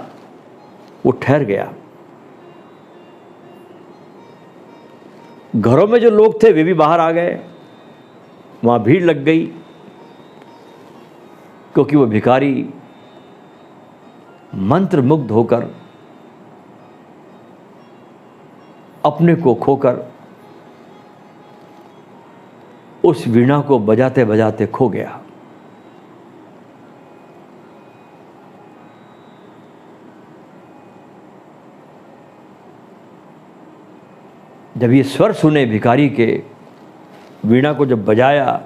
वो ठहर गया। घरों में जो लोग थे वे भी बाहर आ गए, वहां भीड़ लग गई, क्योंकि वो भिखारी मंत्र मुग्ध होकर, अपने को खोकर उस वीणा को बजाते बजाते खो गया। जब ये स्वर सुने भिखारी के, वीणा को जब बजाया,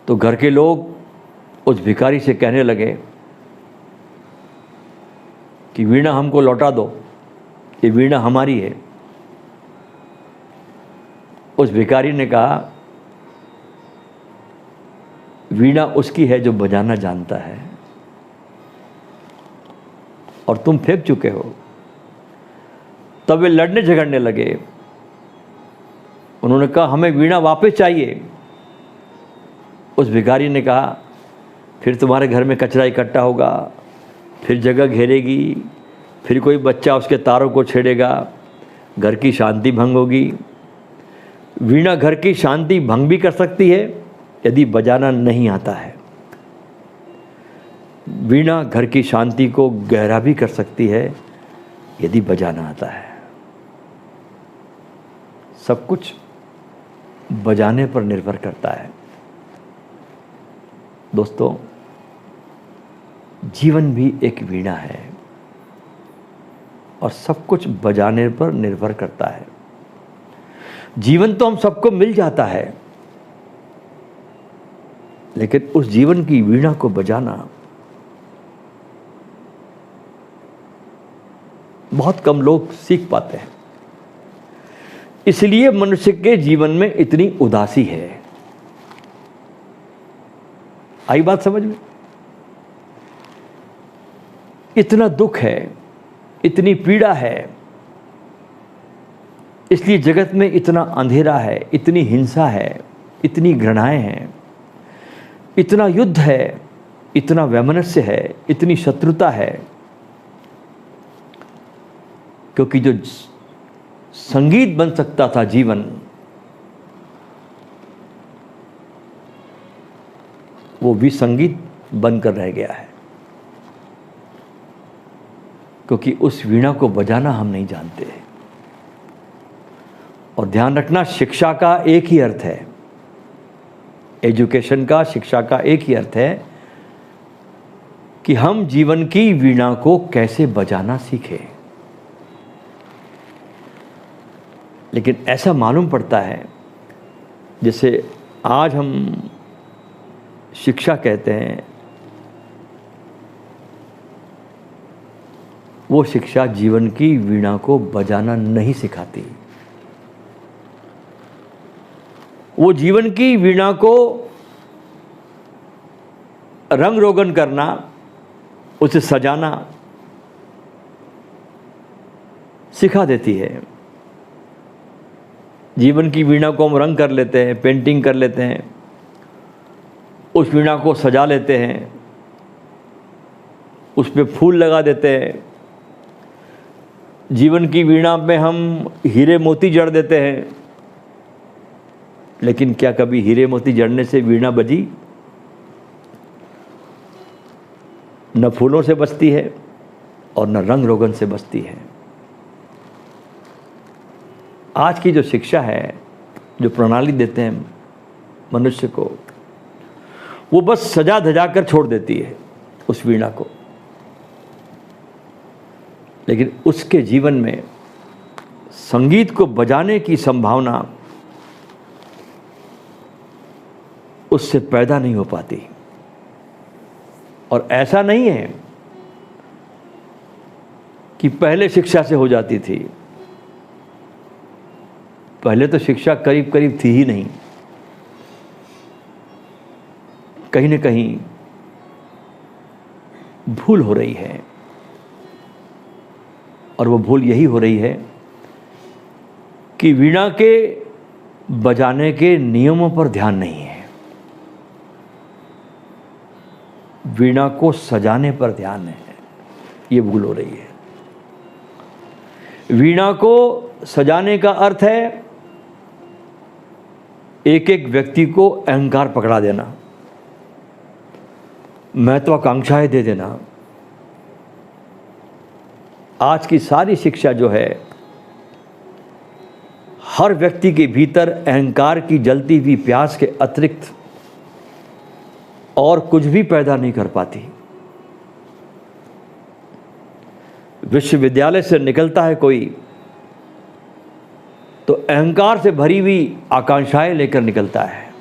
तो घर के लोग उस भिखारी से कहने लगे कि वीणा हमको लौटा दो, ये वीणा हमारी है। उस भिखारी ने कहा, वीणा उसकी है जो बजाना जानता है, और तुम फेंक चुके हो। तब वे लड़ने झगड़ने लगे। उन्होंने कहा, हमें वीणा वापस चाहिए। उस भिखारी ने कहा, फिर तुम्हारे घर में कचरा इकट्ठा होगा, फिर जगह घेरेगी, फिर कोई बच्चा उसके तारों को छेड़ेगा, घर की शांति भंग होगी। वीणा घर की शांति भंग भी कर सकती है यदि बजाना नहीं आता है। वीणा घर की शांति को गहरा भी कर सकती है यदि बजाना आता है। सब कुछ बजाने पर निर्भर करता है। दोस्तों, जीवन भी एक वीणा है और सब कुछ बजाने पर निर्भर करता है। जीवन तो हम सबको मिल जाता है, लेकिन उस जीवन की वीणा को बजाना बहुत कम लोग सीख पाते हैं। इसलिए मनुष्य के जीवन में इतनी उदासी है। आई बात समझ में? इतना दुख है, इतनी पीड़ा है, इसलिए जगत में इतना अंधेरा है, इतनी हिंसा है, इतनी घृणाएं हैं, इतना युद्ध है, इतना वैमनस्य है, इतनी शत्रुता है, क्योंकि जो संगीत बन सकता था जीवन, वो विसंगीत बनकर रह गया है, क्योंकि उस वीणा को बजाना हम नहीं जानते। और ध्यान रखना, शिक्षा का एक ही अर्थ है, एजुकेशन का, शिक्षा का एक ही अर्थ है कि हम जीवन की वीणा को कैसे बजाना सीखें। लेकिन ऐसा मालूम पड़ता है जैसे आज हम शिक्षा कहते हैं, वो शिक्षा जीवन की वीणा को बजाना नहीं सिखाती। वो जीवन की वीणा को रंग रोगन करना, उसे सजाना सिखा देती है। जीवन की वीणा को हम रंग कर लेते हैं, पेंटिंग कर लेते हैं, उस वीणा को सजा लेते हैं, उस पे फूल लगा देते हैं, जीवन की वीणा में हम हीरे मोती जड़ देते हैं, लेकिन क्या कभी हीरे मोती जड़ने से वीणा बजी? न फूलों से बजती है और न रंग रोगन से बजती है। आज की जो शिक्षा है, जो प्रणाली देते हैं मनुष्य को, वो बस सजा धजा कर छोड़ देती है उस वीणा को, लेकिन उसके जीवन में संगीत को बजाने की संभावना उससे पैदा नहीं हो पाती। और ऐसा नहीं है कि पहले शिक्षा से हो जाती थी। पहले तो शिक्षा करीब करीब थी ही नहीं। कहीं न कहीं भूल हो रही है, और वो भूल यही हो रही है कि वीणा के बजाने के नियमों पर ध्यान नहीं है, वीणा को सजाने पर ध्यान है। ये भूल हो रही है। वीणा को सजाने का अर्थ है एक एक व्यक्ति को अहंकार पकड़ा देना, महत्वाकांक्षाएं दे देना। आज की सारी शिक्षा जो है, हर व्यक्ति के भीतर अहंकार की जलती हुई प्यास के अतिरिक्त और कुछ भी पैदा नहीं कर पाती। विश्वविद्यालय से निकलता है कोई तो अहंकार से भरी हुई आकांक्षाएं लेकर निकलता है।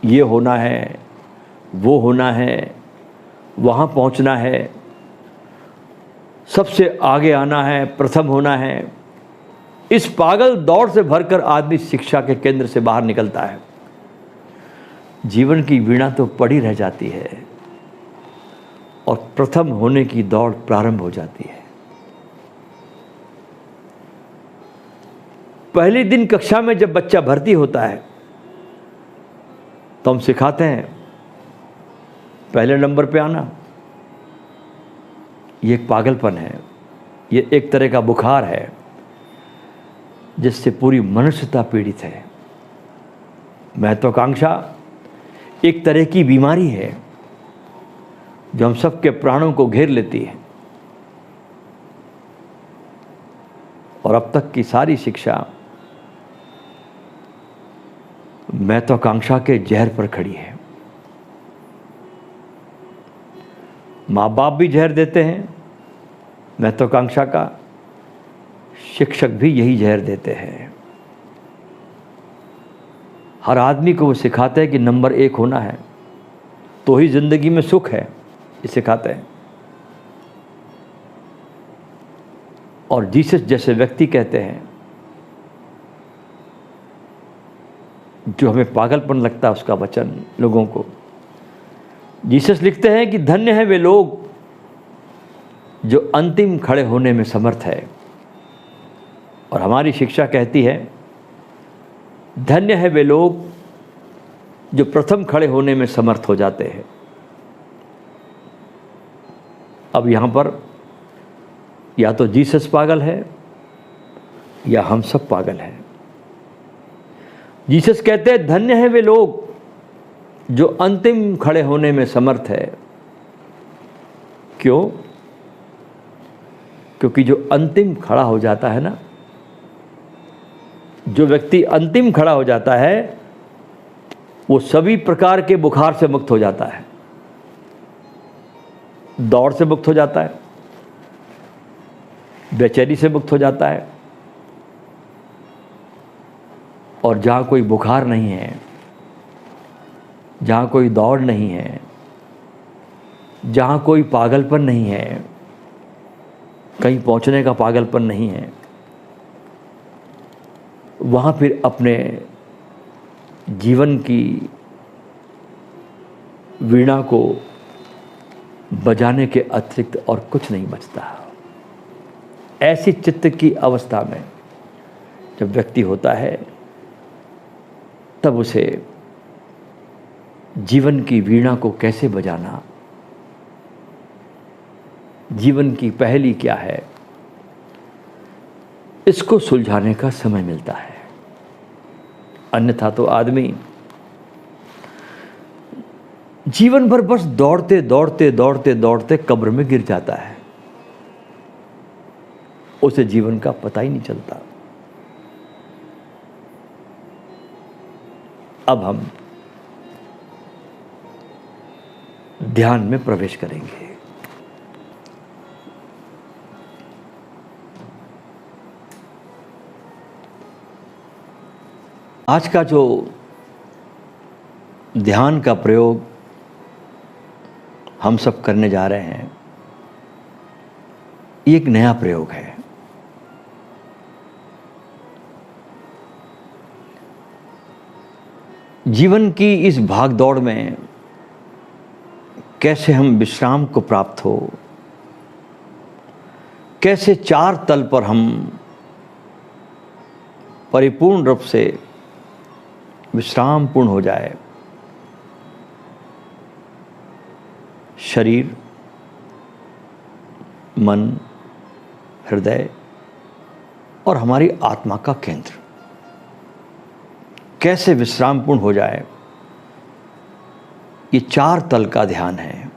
ये होना है, वो होना है, वहाँ पहुँचना है, सबसे आगे आना है, प्रथम होना है। इस पागल दौड़ से भरकर आदमी शिक्षा के केंद्र से बाहर निकलता है। जीवन की वीणा तो पड़ी रह जाती है और प्रथम होने की दौड़ प्रारंभ हो जाती है। पहले दिन कक्षा में जब बच्चा भर्ती होता है तो हम सिखाते हैं पहले नंबर पे आना। ये एक पागलपन है, ये एक तरह का बुखार है जिससे पूरी मनुष्यता पीड़ित है। महत्वाकांक्षा एक तरह की बीमारी है जो हम सबके प्राणों को घेर लेती है। और अब तक की सारी शिक्षा महत्वाकांक्षा के जहर पर खड़ी है। माँ बाप भी जहर देते हैं महत्वाकांक्षा का, शिक्षक भी यही जहर देते हैं। हर आदमी को वो सिखाते हैं कि नंबर 1 होना है तो ही जिंदगी में सुख है, ये सिखाते हैं। और जीसस जैसे व्यक्ति कहते हैं, जो हमें पागलपन लगता है उसका वचन लोगों को, जीसस लिखते हैं कि धन्य है वे लोग जो अंतिम खड़े होने में समर्थ है। और हमारी शिक्षा कहती है धन्य है वे लोग जो प्रथम खड़े होने में समर्थ हो जाते हैं। अब यहाँ पर या तो जीसस पागल है या हम सब पागल हैं। जीसस कहते हैं धन्य है वे लोग जो अंतिम खड़े होने में समर्थ है। क्यों? क्योंकि जो अंतिम खड़ा हो जाता है ना, जो व्यक्ति अंतिम खड़ा हो जाता है वो सभी प्रकार के बुखार से मुक्त हो जाता है, दौड़ से मुक्त हो जाता है, बेचैनी से मुक्त हो जाता है। और जहाँ कोई बुखार नहीं है, जहाँ कोई दौड़ नहीं है, जहाँ कोई पागलपन नहीं है, कहीं पहुँचने का पागलपन नहीं है, वहाँ फिर अपने जीवन की वीणा को बजाने के अतिरिक्त और कुछ नहीं बचता। ऐसी चित्त की अवस्था में जब व्यक्ति होता है तब उसे जीवन की वीणा को कैसे बजाना, जीवन की पहेली क्या है, इसको सुलझाने का समय मिलता है। अन्यथा तो आदमी जीवन भर बस दौड़ते दौड़ते दौड़ते दौड़ते कब्र में गिर जाता है, उसे जीवन का पता ही नहीं चलता। अब हम ध्यान में प्रवेश करेंगे। आज का जो ध्यान का प्रयोग हम सब करने जा रहे हैं, ये एक नया प्रयोग है। जीवन की इस भाग दौड़ में कैसे हम विश्राम को प्राप्त हो, कैसे चार तल पर हम परिपूर्ण रूप से विश्रामपूर्ण हो जाए, शरीर, मन, हृदय और हमारी आत्मा का केंद्र कैसे विश्रामपूर्ण हो जाए, ये चार तल का ध्यान है।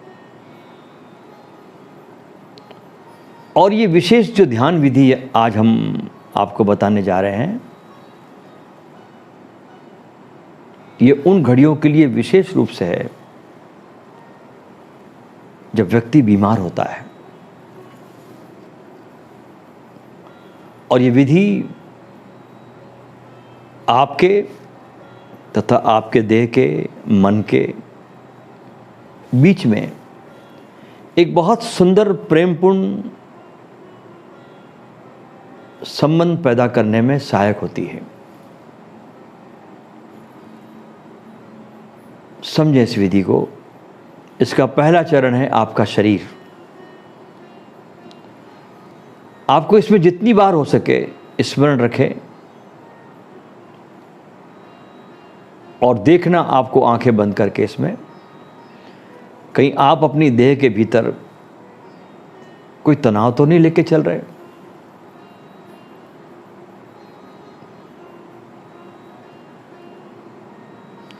और ये विशेष जो ध्यान विधि आज हम आपको बताने जा रहे हैं, ये उन घड़ियों के लिए विशेष रूप से है जब व्यक्ति बीमार होता है। और ये विधि आपके तथा आपके देह के, मन के बीच में एक बहुत सुंदर प्रेमपूर्ण संबंध पैदा करने में सहायक होती है। समझें इस विधि को। इसका पहला चरण है आपका शरीर। आपको इसमें जितनी बार हो सके स्मरण रखें और देखना आपको आंखें बंद करके इसमें कहीं आप अपनी देह के भीतर कोई तनाव तो नहीं लेके चल रहे।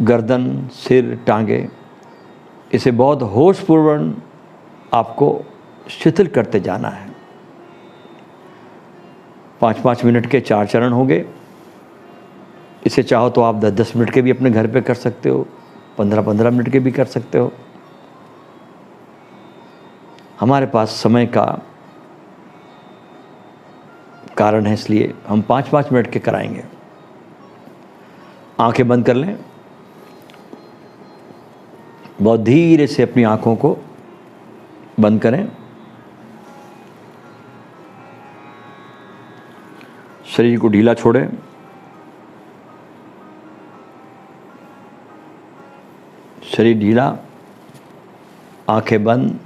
गर्दन, सिर, टांगे, इसे बहुत होशपूर्वक आपको शिथिल करते जाना है। 5-5 मिनट के 4 चरण होंगे। इसे चाहो तो आप 10-10 मिनट के भी अपने घर पे कर सकते हो, 15-15 मिनट के भी कर सकते हो। हमारे पास समय का कारण है, इसलिए हम 5-5 मिनट के कराएंगे। आंखें बंद कर लें। बहुत धीरे से अपनी आंखों को बंद करें। शरीर को ढीला छोड़ें। शरीर ढीला, आंखें बंद।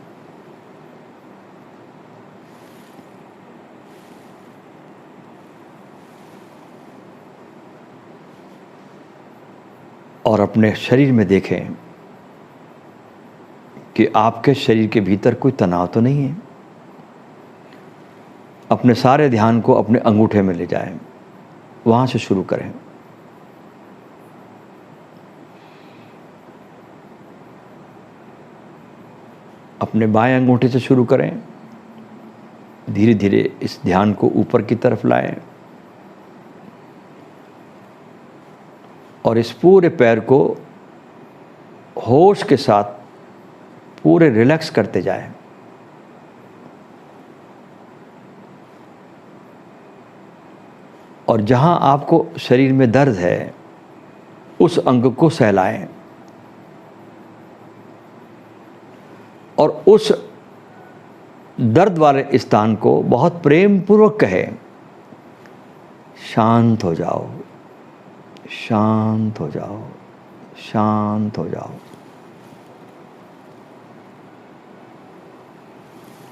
और अपने शरीर में देखें कि आपके शरीर के भीतर कोई तनाव तो नहीं है। अपने सारे ध्यान को अपने अंगूठे में ले जाएं, वहां से शुरू करें। अपने बाएं अंगूठे से शुरू करें। धीरे धीरे इस ध्यान को ऊपर की तरफ लाएं और इस पूरे पैर को होश के साथ पूरे रिलैक्स करते जाएं। और जहां आपको शरीर में दर्द है, उस अंग को सहलाएं और उस दर्द वाले स्थान को बहुत प्रेम पूर्वक कहें, शांत हो जाओ, शांत हो जाओ, शांत हो जाओ,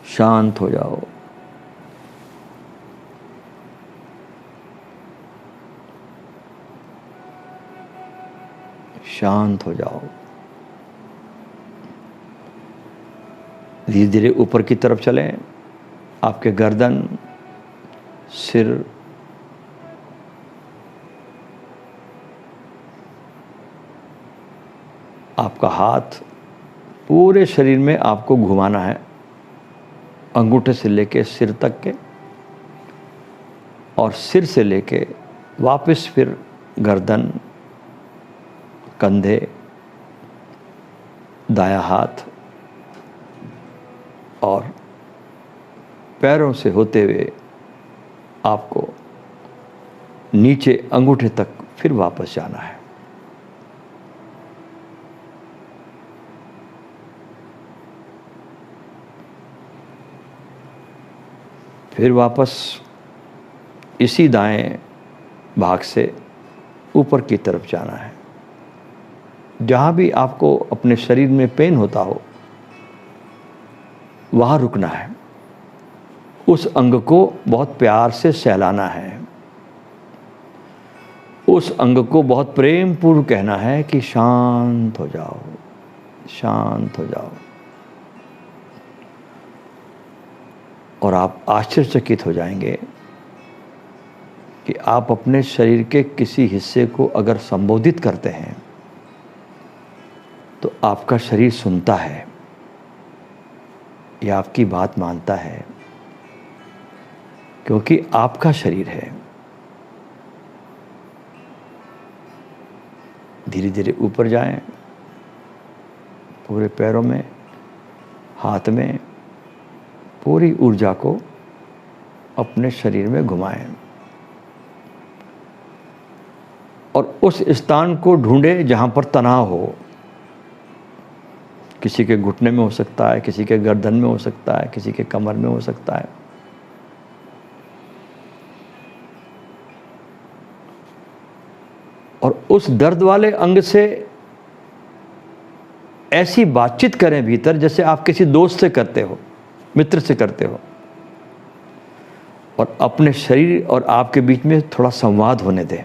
शांत हो जाओ। शांत हो जाओ। धीरे धीरे ऊपर की तरफ चलें। आपके गर्दन, सिर, आपका हाथ पूरे शरीर में आपको घुमाना है, अंगूठे से लेके सिर तक के, और सिर से लेके वापस फिर गर्दन, कंधे, दायां हाथ और पैरों से होते हुए आपको नीचे अंगूठे तक फिर वापस जाना है। फिर वापस इसी दाएं भाग से ऊपर की तरफ जाना है। जहाँ भी आपको अपने शरीर में पेन होता हो वहाँ रुकना है। उस अंग को बहुत प्यार से सहलाना है। उस अंग को बहुत प्रेम पूर्व कहना है कि शांत हो जाओ, शांत हो जाओ। और आप आश्चर्यचकित हो जाएंगे कि आप अपने शरीर के किसी हिस्से को अगर संबोधित करते हैं तो आपका शरीर सुनता है या आपकी बात मानता है, क्योंकि आपका शरीर है। धीरे धीरे ऊपर जाएं, पूरे पैरों में, हाथ में पूरी ऊर्जा को अपने शरीर में घुमाएं और उस स्थान को ढूंढें जहां पर तनाव हो। किसी के घुटने में हो सकता है, किसी के गर्दन में हो सकता है, किसी के कमर में हो सकता है। और उस दर्द वाले अंग से ऐसी बातचीत करें भीतर जैसे आप किसी दोस्त से करते हो, मित्र से करते हो, और अपने शरीर और आपके बीच में थोड़ा संवाद होने दें।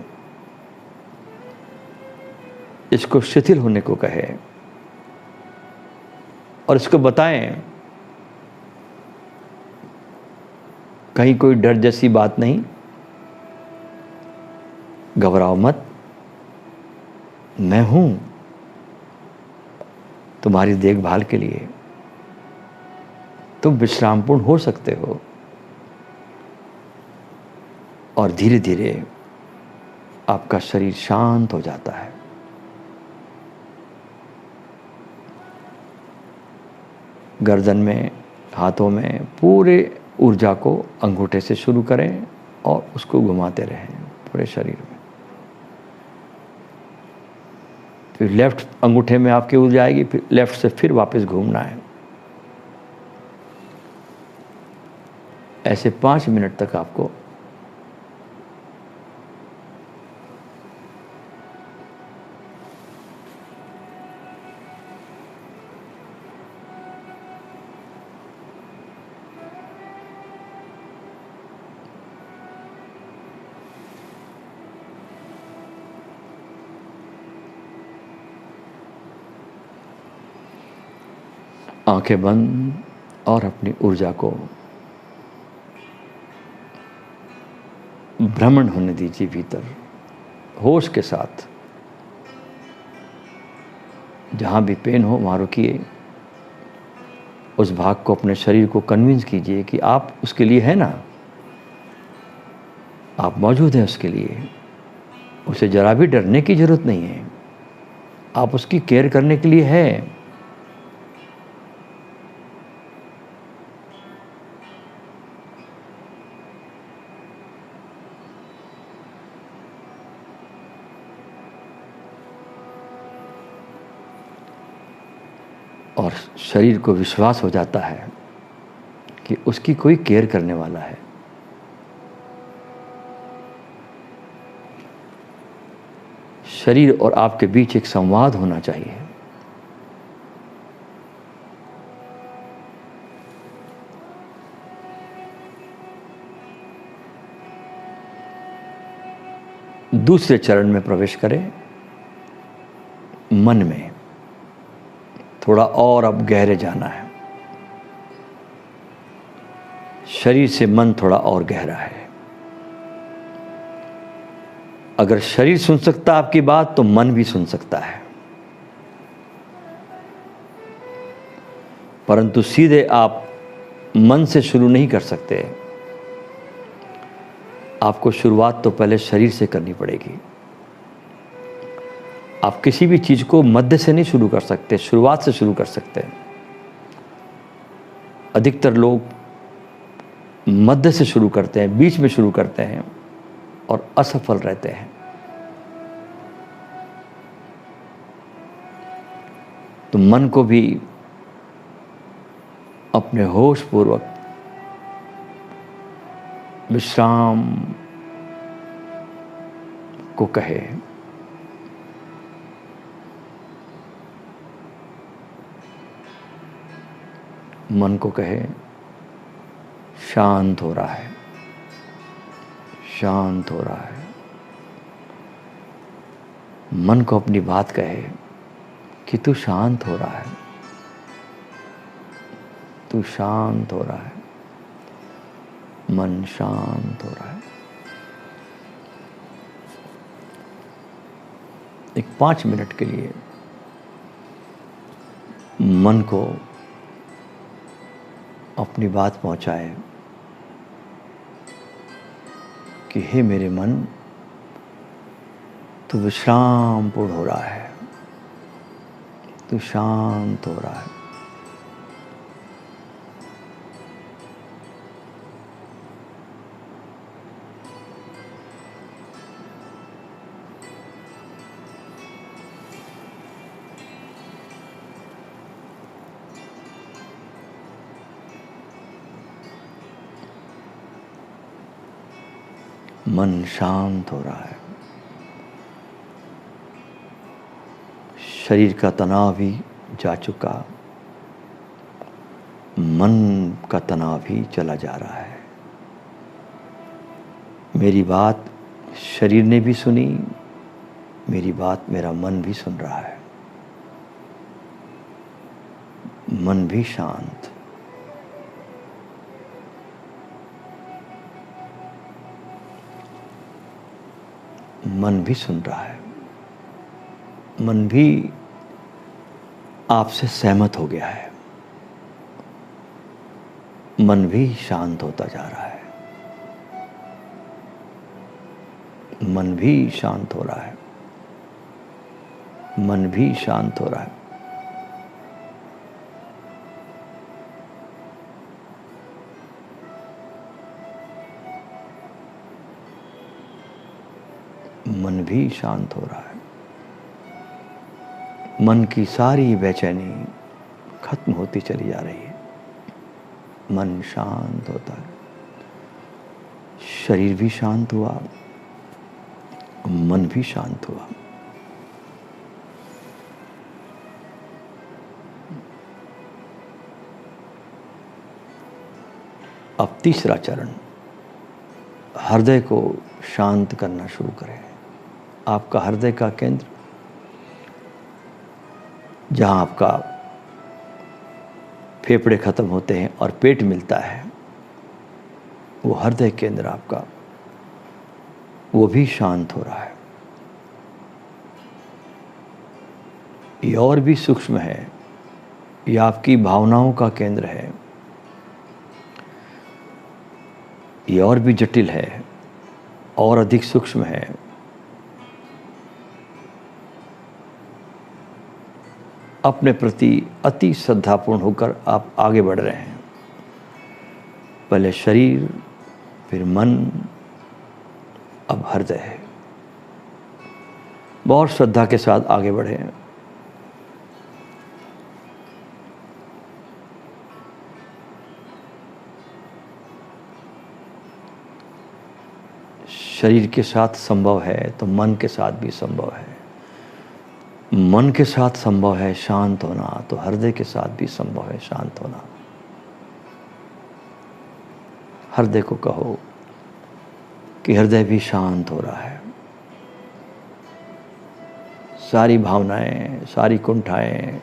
इसको शिथिल होने को कहें और इसको बताएं कहीं कोई डर जैसी बात नहीं, घबराओ मत, मैं हूं तुम्हारी देखभाल के लिए, तुम विश्रामपूर्ण हो सकते हो। और धीरे धीरे आपका शरीर शांत हो जाता है। गर्दन में, हाथों में पूरे ऊर्जा को अंगूठे से शुरू करें और उसको घुमाते रहें पूरे शरीर में। फिर लेफ्ट अंगूठे में आपकी ऊर्जा आएगी, फिर लेफ्ट से फिर वापस घूमना है। ऐसे 5 मिनट तक आपको आंखें बंद और अपनी ऊर्जा को भ्रमण होने दीजिए भीतर, होश के साथ। जहां भी पेन हो वहां रुकिए, उस भाग को, अपने शरीर को कन्विंस कीजिए कि आप उसके लिए हैं ना, आप मौजूद हैं उसके लिए। उसे जरा भी डरने की जरूरत नहीं है, आप उसकी केयर करने के लिए हैं। और शरीर को विश्वास हो जाता है कि उसकी कोई केयर करने वाला है। शरीर और आपके बीच एक संवाद होना चाहिए। दूसरे चरण में प्रवेश करें, मन में। थोड़ा और अब गहरे जाना है। शरीर से मन थोड़ा और गहरा है। अगर शरीर सुन सकता आपकी बात तो मन भी सुन सकता है। परंतु सीधे आप मन से शुरू नहीं कर सकते। आपको शुरुआत तो पहले शरीर से करनी पड़ेगी। आप किसी भी चीज़ को मध्य से नहीं शुरू कर सकते, शुरुआत से शुरू कर सकते हैं। अधिकतर लोग मध्य से शुरू करते हैं, बीच में शुरू करते हैं और असफल रहते हैं। तो मन को भी अपने होश पूर्वक विश्राम को कहे। मन को कहे शांत हो रहा है, शांत हो रहा है। मन को अपनी बात कहे कि तू शांत हो रहा है, तू शांत हो रहा है, मन शांत हो रहा है। एक 5 मिनट के लिए मन को अपनी बात पहुंचाए कि हे मेरे मन, तू विश्राम पूर्ण हो रहा है, तू शांत हो रहा है। मन शांत हो रहा है, शरीर का तनाव भी जा चुका, मन का तनाव भी चला जा रहा है। मेरी बात शरीर ने भी सुनी, मेरी बात मेरा मन भी सुन रहा है। मन भी शांत, मन भी सुन रहा है, मन भी आपसे सहमत हो गया है, मन भी शांत होता जा रहा है, मन भी शांत हो रहा है, मन भी शांत हो रहा है। मन भी शांत हो रहा है। मन की सारी बेचैनी खत्म होती चली जा रही है, मन शांत होता है, शरीर भी शांत हुआ, मन भी शांत हुआ। अब तीसरा चरण, हृदय को शांत करना शुरू करें। आपका हृदय का केंद्र, जहाँ आपका फेफड़े खत्म होते हैं और पेट मिलता है, वो हृदय केंद्र आपका, वो भी शांत हो रहा है। ये और भी सूक्ष्म है, ये आपकी भावनाओं का केंद्र है, ये और भी जटिल है और अधिक सूक्ष्म है। अपने प्रति अति श्रद्धापूर्ण होकर आप आगे बढ़ रहे हैं। पहले शरीर, फिर मन, अब हृदय है। बहुत श्रद्धा के साथ आगे बढ़े। शरीर के साथ संभव है तो मन के साथ भी संभव है, मन के साथ संभव है शांत होना तो हृदय के साथ भी संभव है शांत होना। हृदय को कहो कि हृदय भी शांत हो रहा है, सारी भावनाएं, सारी कुंठाएं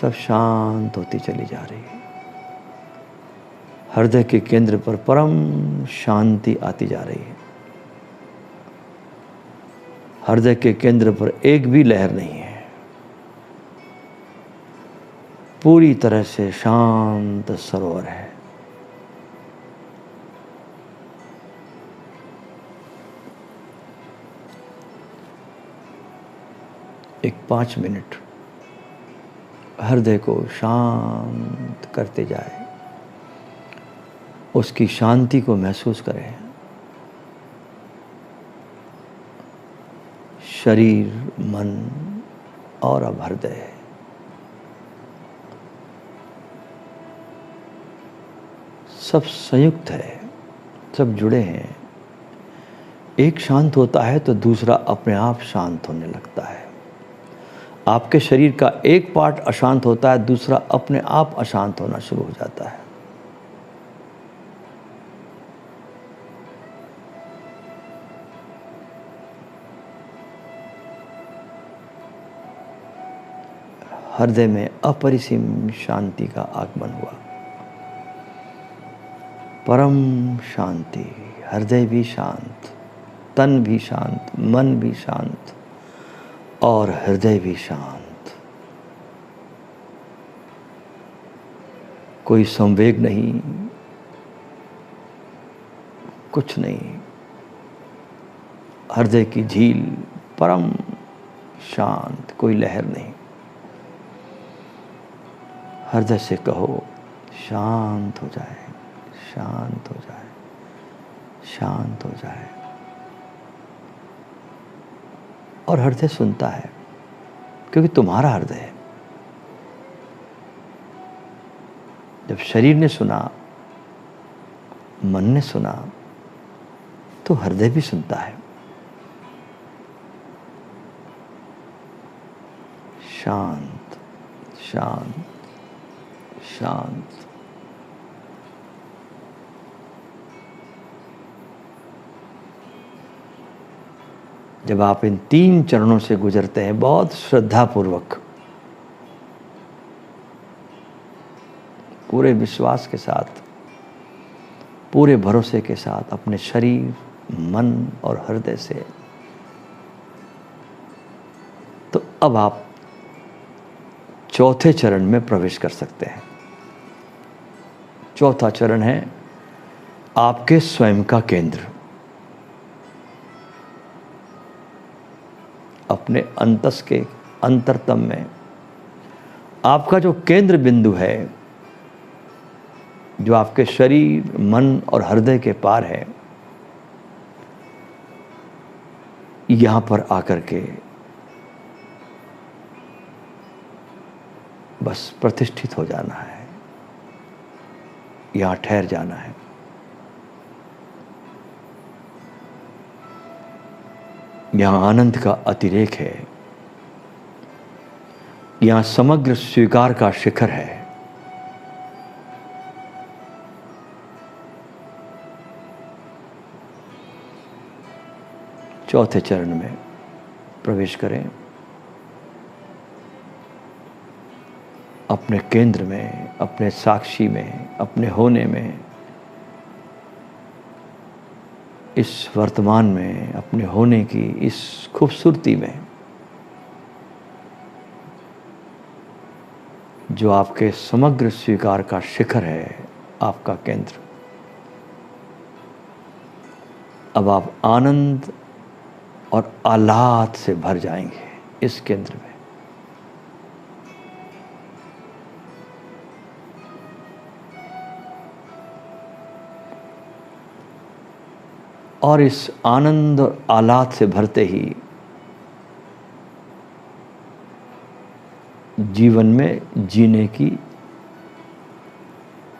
सब शांत होती चली जा रही है। हृदय के केंद्र पर परम शांति आती जा रही है। हृदय के केंद्र पर एक भी लहर नहीं है, पूरी तरह से शांत सरोवर है। एक 5 मिनट हृदय को शांत करते जाए, उसकी शांति को महसूस करें। शरीर, मन और अब हृदय सब संयुक्त है, सब जुड़े हैं। एक शांत होता है तो दूसरा अपने आप शांत होने लगता है। आपके शरीर का एक पार्ट अशांत होता है, दूसरा अपने आप अशांत होना शुरू हो जाता है। हृदय में अपरिसीम शांति का आगमन हुआ। परम शांति, हृदय भी शांत, तन भी शांत, मन भी शांत और हृदय भी शांत। कोई संवेग नहीं, कुछ नहीं। हृदय की झील परम शांत, कोई लहर नहीं। हृदय से कहो शांत हो जाए, शांत हो जाए, शांत हो जाए। और हृदय सुनता है, क्योंकि तुम्हारा हृदय है। जब शरीर ने सुना, मन ने सुना, तो हृदय भी सुनता है। शांत, शांत, शांत। जब आप इन 3 चरणों से गुजरते हैं बहुत श्रद्धापूर्वक, पूरे विश्वास के साथ, पूरे भरोसे के साथ अपने शरीर, मन और हृदय से, तो अब आप चौथे चरण में प्रवेश कर सकते हैं। चौथा चरण है आपके स्वयं का केंद्र। अपने अंतस के अंतरतम में आपका जो केंद्र बिंदु है, जो आपके शरीर, मन और हृदय के पार है, यहां पर आकर के बस प्रतिष्ठित हो जाना है, यहां ठहर जाना है। यहां आनंद का अतिरेक है, यहां समग्र स्वीकार का शिखर है। चौथे चरण में प्रवेश करें। अपने केंद्र में, अपने साक्षी में, अपने होने में, इस वर्तमान में, अपने होने की इस खूबसूरती में, जो आपके समग्र स्वीकार का शिखर है, आपका केंद्र। अब आप आनंद और आह्लाद से भर जाएंगे इस केंद्र में। और इस आनंद और आह्लाद से भरते ही जीवन में जीने की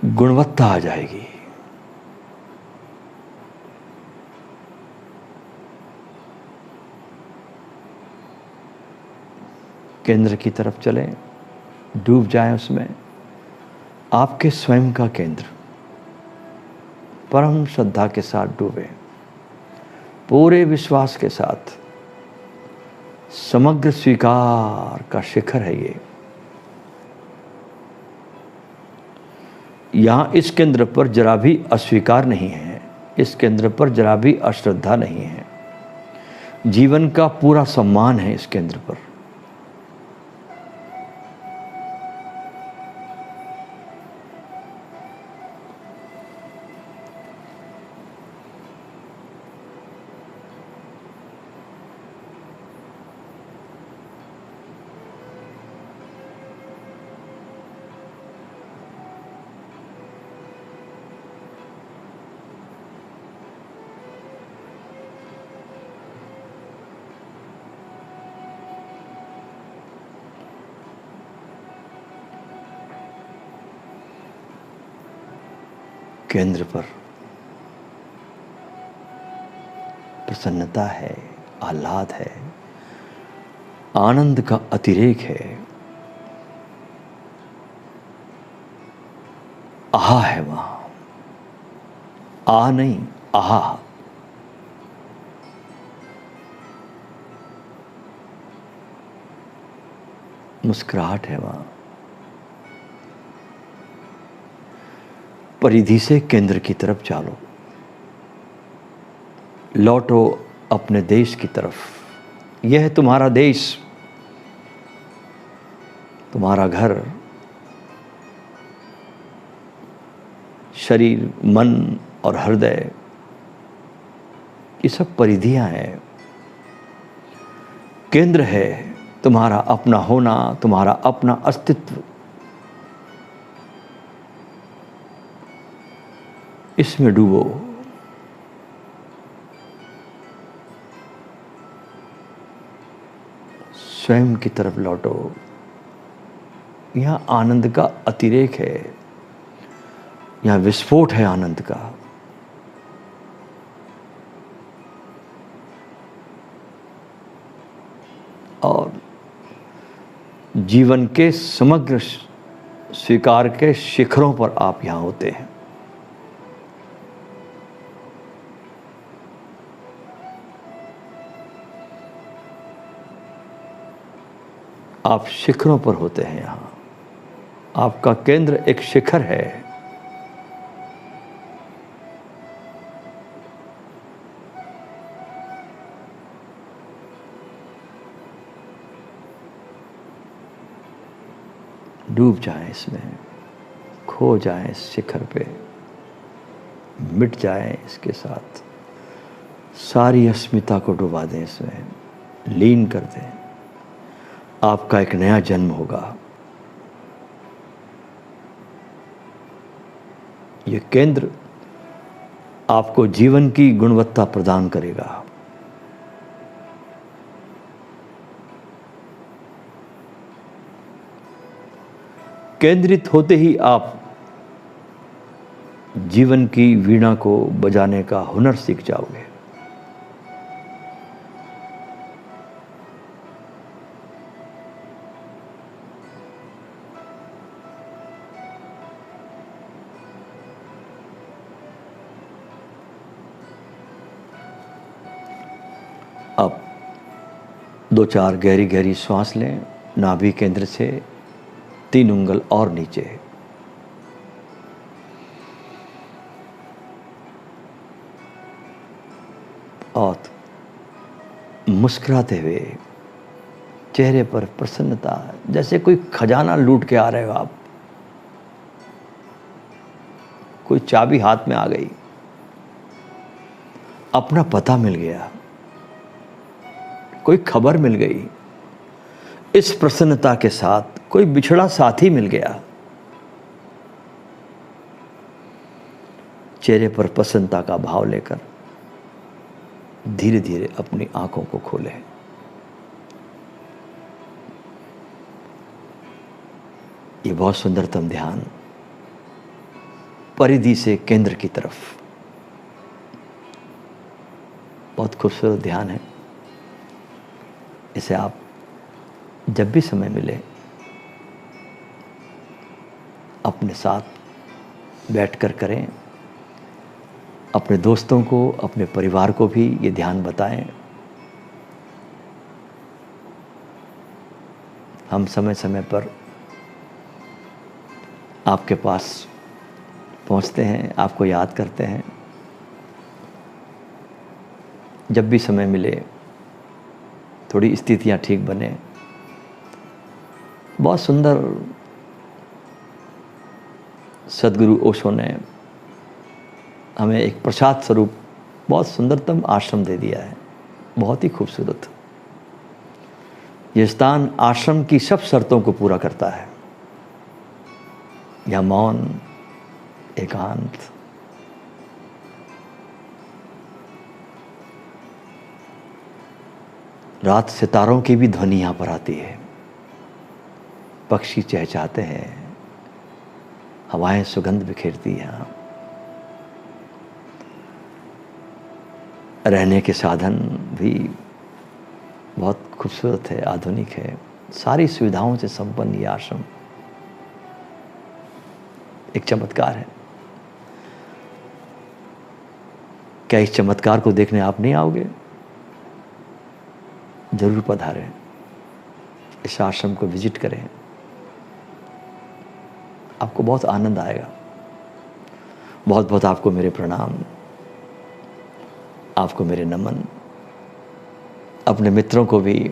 गुणवत्ता आ जाएगी। केंद्र की तरफ चलें, डूब जाएं उसमें। आपके स्वयं का केंद्र, परम श्रद्धा के साथ डूबे, पूरे विश्वास के साथ। समग्र स्वीकार का शिखर है ये। यहां इस केंद्र पर जरा भी अस्वीकार नहीं है, इस केंद्र पर जरा भी अश्रद्धा नहीं है। जीवन का पूरा सम्मान है इस केंद्र पर। केंद्र पर प्रसन्नता है, आह्लाद है, आनंद का अतिरेक है, आहा है वहां। आ नहीं, आहा। मुस्कुराहट है वहां। परिधि से केंद्र की तरफ चालो, लौटो अपने देश की तरफ। यह है तुम्हारा देश, तुम्हारा घर। शरीर, मन और हृदय, ये सब परिधियां हैं। केंद्र है तुम्हारा अपना होना, तुम्हारा अपना अस्तित्व। इसमें डूबो। स्वयं की तरफ लौटो। यहां आनंद का अतिरेक है, यहां विस्फोट है आनंद का। और जीवन के समग्र स्वीकार के शिखरों पर आप यहां होते हैं। आप शिखरों पर होते हैं यहां। आपका केंद्र एक शिखर है। डूब जाएं इसमें, खो जाएं इस शिखर पे, मिट जाएं इसके साथ। सारी अस्मिता को डुबा दें इसमें, लीन कर दें। आपका एक नया जन्म होगा। ये केंद्र आपको जीवन की गुणवत्ता प्रदान करेगा। केंद्रित होते ही आप जीवन की वीणा को बजाने का हुनर सीख जाओगे। अब 2-4 गहरी गहरी सांस लें। नाभि केंद्र से 3 उंगल और नीचे। और मुस्कुराते हुए, चेहरे पर प्रसन्नता, जैसे कोई खजाना लूट के आ रहे हो आप। कोई चाबी हाथ में आ गई, अपना पता मिल गया, कोई खबर मिल गई। इस प्रसन्नता के साथ कोई बिछड़ा साथी मिल गया। चेहरे पर प्रसन्नता का भाव लेकर धीरे धीरे अपनी आंखों को खोलें। ये बहुत सुंदरतम ध्यान, परिधि से केंद्र की तरफ, बहुत खूबसूरत ध्यान है। इसे आप जब भी समय मिले अपने साथ बैठकर करें। अपने दोस्तों को, अपने परिवार को भी ये ध्यान बताएं। हम समय समय पर आपके पास पहुंचते हैं, आपको याद करते हैं। जब भी समय मिले, थोड़ी स्थितियां ठीक बने। बहुत सुंदर सदगुरु ओशो ने हमें एक प्रसाद स्वरूप बहुत सुंदरतम आश्रम दे दिया है, बहुत ही खूबसूरत। यह स्थान आश्रम की सब शर्तों को पूरा करता है। यह मौन, एकांत, रात सितारों की भी ध्वनि यहाँ पर आती है। पक्षी चहचहाते हैं, हवाएं सुगंध बिखेरती हैं। रहने के साधन भी बहुत खूबसूरत है, आधुनिक है, सारी सुविधाओं से संपन्न ये आश्रम एक चमत्कार है। क्या इस चमत्कार को देखने आप नहीं आओगे? जरूर पधारें, इस आश्रम को विजिट करें, आपको बहुत आनंद आएगा। बहुत बहुत आपको मेरे प्रणाम, आपको मेरे नमन। अपने मित्रों को भी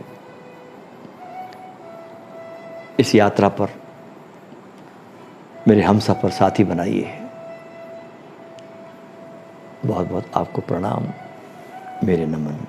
इस यात्रा पर मेरे हमसफ़र साथी बनाइए। बहुत बहुत आपको प्रणाम, मेरे नमन।